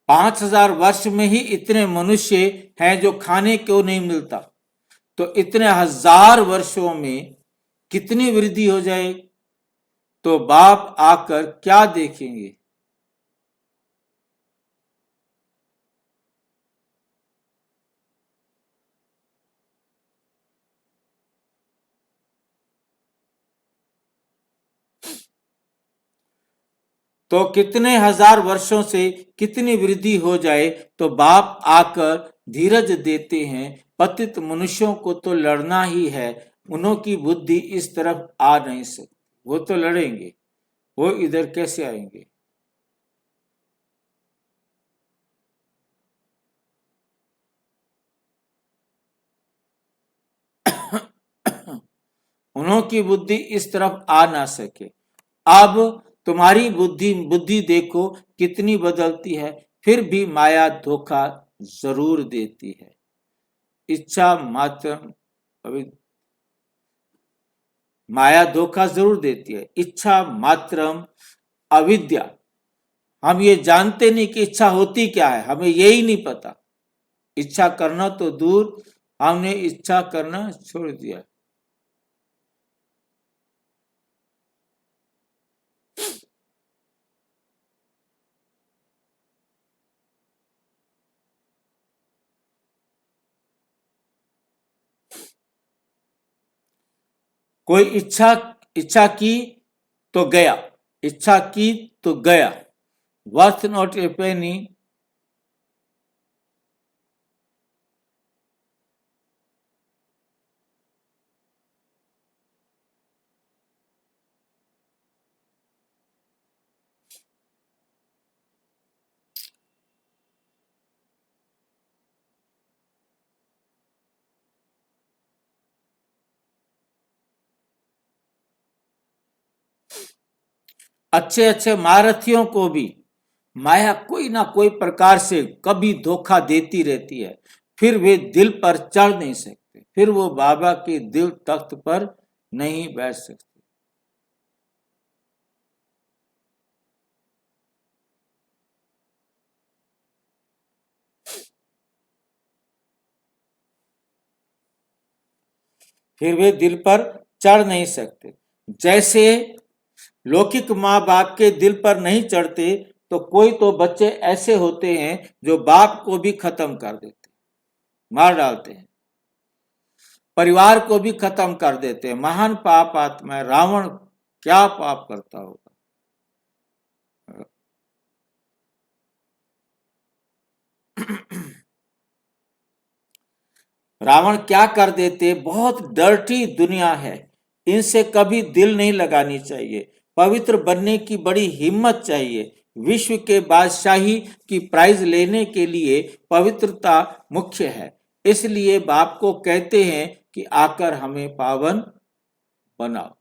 A: पांच 5,000 वर्ष में ही इतने मनुष्य हैं जो खाने को नहीं मिलता, तो इतने 1,000 वर्षों में कितनी वृद्धि हो जाए। तो बाप आकर क्या देखेंगे। तो कितने 1,000 वर्षों से कितनी वृद्धि हो जाए तो बाप आकर धीरज देते हैं। पतित मनुष्यों को तो लड़ना ही है, उन्हों की बुद्धि इस तरफ आ नहीं सकती। वो तो लड़ेंगे, वो इधर कैसे आएंगे। उन्हों की बुद्धि इस तरफ आ ना सके। अब तुम्हारी बुद्धि देखो कितनी बदलती है, फिर भी माया धोखा जरूर देती है। इच्छा मात्र माया धोखा जरूर देती है। इच्छा मात्रम अविद्या। हम ये जानते नहीं कि इच्छा होती क्या है, हमें यही नहीं पता। इच्छा करना तो दूर, हमने इच्छा करना छोड़ दिया। कोई इच्छा की तो गया, इच्छा की तो गया, वर्थ नॉट ए पेनी, अच्छे अच्छे महारथियों को भी माया कोई ना कोई प्रकार से कभी धोखा देती रहती है, फिर वे दिल पर चढ़ नहीं सकते, फिर वो बाबा के दिल तख्त पर नहीं बैठ सकते। फिर वे दिल पर चढ़ नहीं सकते। जैसे लौकिक माँ बाप के दिल पर नहीं चढ़ते, तो कोई तो बच्चे ऐसे होते हैं जो बाप को भी खत्म कर देते, मार डालते हैं, परिवार को भी खत्म कर देते हैं। महान पाप आत्मा रावण क्या पाप करता होगा। रावण क्या कर देते, बहुत डर्टी दुनिया है, इनसे कभी दिल नहीं लगानी चाहिए। पवित्र बनने की बड़ी हिम्मत चाहिए। विश्व के बादशाही की प्राइज लेने के लिए पवित्रता मुख्य है, इसलिए बाप को कहते हैं कि आकर हमें पावन बनाओ।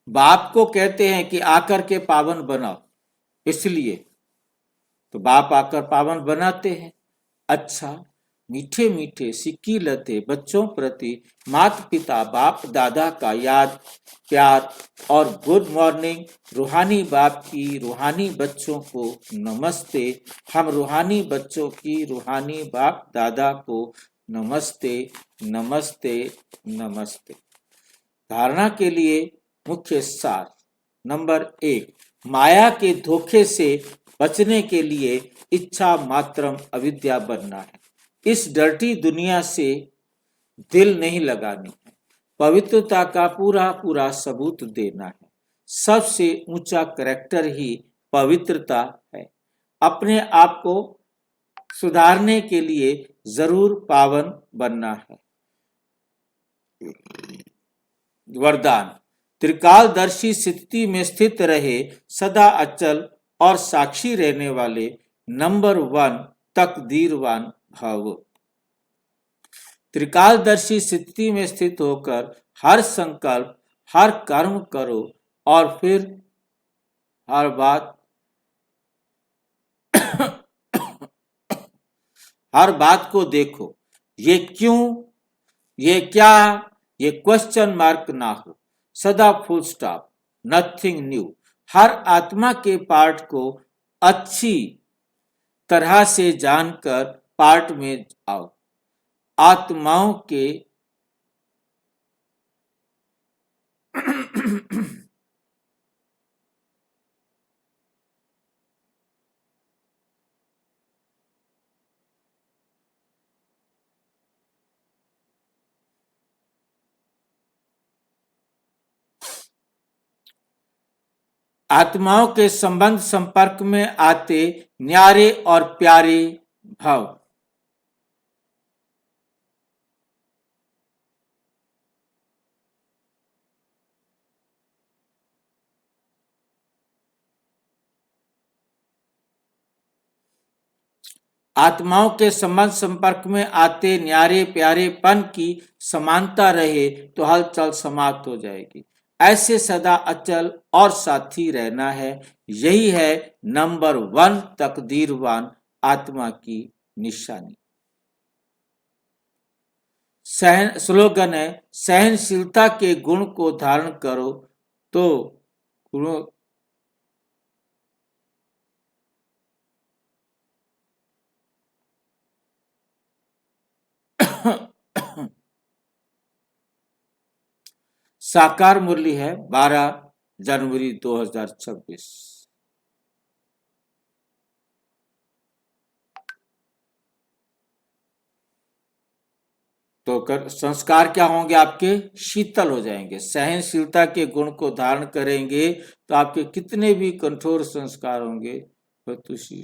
A: बाप को कहते हैं कि आकर के पावन बनाओ, इसलिए तो बाप आकर पावन बनाते हैं। अच्छा, मीठे मीठे सिक्की लते बच्चों प्रति माता पिता बाप दादा का याद प्यार और गुड मॉर्निंग। रूहानी बाप की रूहानी बच्चों को नमस्ते। हम रूहानी बच्चों की रूहानी बाप दादा को नमस्ते नमस्ते नमस्ते। धारणा के लिए मुख्य सार। नंबर 1, माया के धोखे से बचने के लिए इच्छा मात्रम अविद्या बनना है। इस डर्टी दुनिया से दिल नहीं लगानी है, पवित्रता का पूरा पूरा सबूत देना है। सबसे ऊंचा करैक्टर ही पवित्रता है। अपने आप को सुधारने के लिए जरूर पावन बनना है। वरदान, त्रिकालदर्शी स्थिति में स्थित रहे, सदा अचल और साक्षी रहने वाले नंबर 1 तकदीरवान भव। त्रिकालदर्शी स्थिति में स्थित होकर हर संकल्प हर कर्म करो और फिर हर बात को देखो। ये क्यों, ये क्या, ये क्वेश्चन मार्क ना हो, सदा फुल स्टॉप, नथिंग न्यू। हर आत्मा के पार्ट को अच्छी तरह से जानकर पार्ट में आओ। आत्माओं के आत्माओं के संबंध संपर्क में आते न्यारे और प्यारे भाव। आत्माओं के संबंध संपर्क में आते न्यारे प्यारेपन की समानता रहे तो हलचल समाप्त हो जाएगी। ऐसे सदा अचल और साथी रहना है। यही है नंबर 1 तकदीरवान आत्मा की निशानी। स्लोगन है, सहनशीलता के गुण को धारण करो तो गुणों साकार मुरली है 12 जनवरी 2026। तो संस्कार क्या होंगे आपके? शीतल हो जाएंगे, सहनशीलता के गुण को धारण करेंगे तो आपके कितने भी कठोर संस्कार होंगे वह तुषी।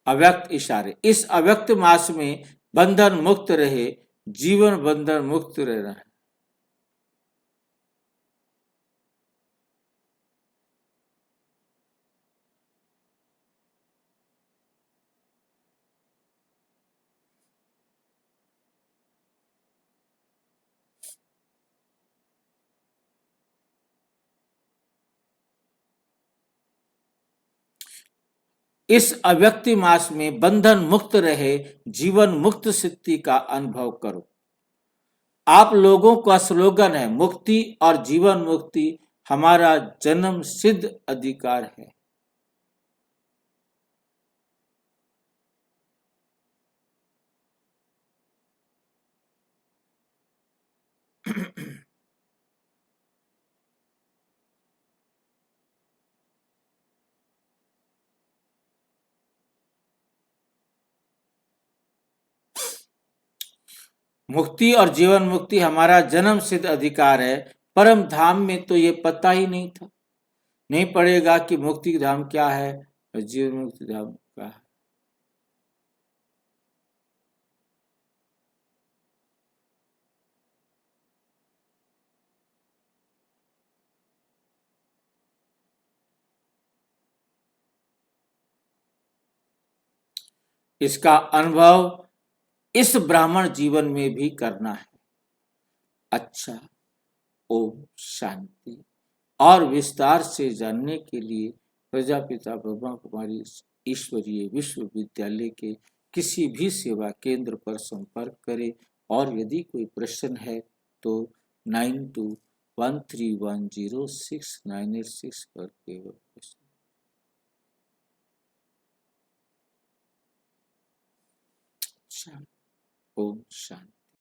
A: अव्यक्त इशारे, इस अव्यक्त मास में बंधन मुक्त रहे, जीवन बंधन मुक्त रहना है। इस अव्यक्ति मास में बंधन मुक्त रहे, जीवन मुक्त स्थिति का अनुभव करो। आप लोगों का स्लोगन है मुक्ति और जीवन मुक्ति हमारा जन्म सिद्ध अधिकार है। मुक्ति और जीवन मुक्ति हमारा जन्म सिद्ध अधिकार है। परम धाम में तो ये पता ही नहीं था, नहीं पड़ेगा कि मुक्ति धाम क्या है और जीवन मुक्ति धाम क्या है। इसका अनुभव इस ब्राह्मण जीवन में भी करना है। अच्छा, ओम शांति। और विस्तार से जानने के लिए प्रजापिता ब्रह्मा कुमारी ईश्वरीय विश्वविद्यालय के किसी भी सेवा केंद्र पर संपर्क करें और यदि कोई प्रश्न है तो 9213106986 पर केवल प्रश्न। ओम शांति।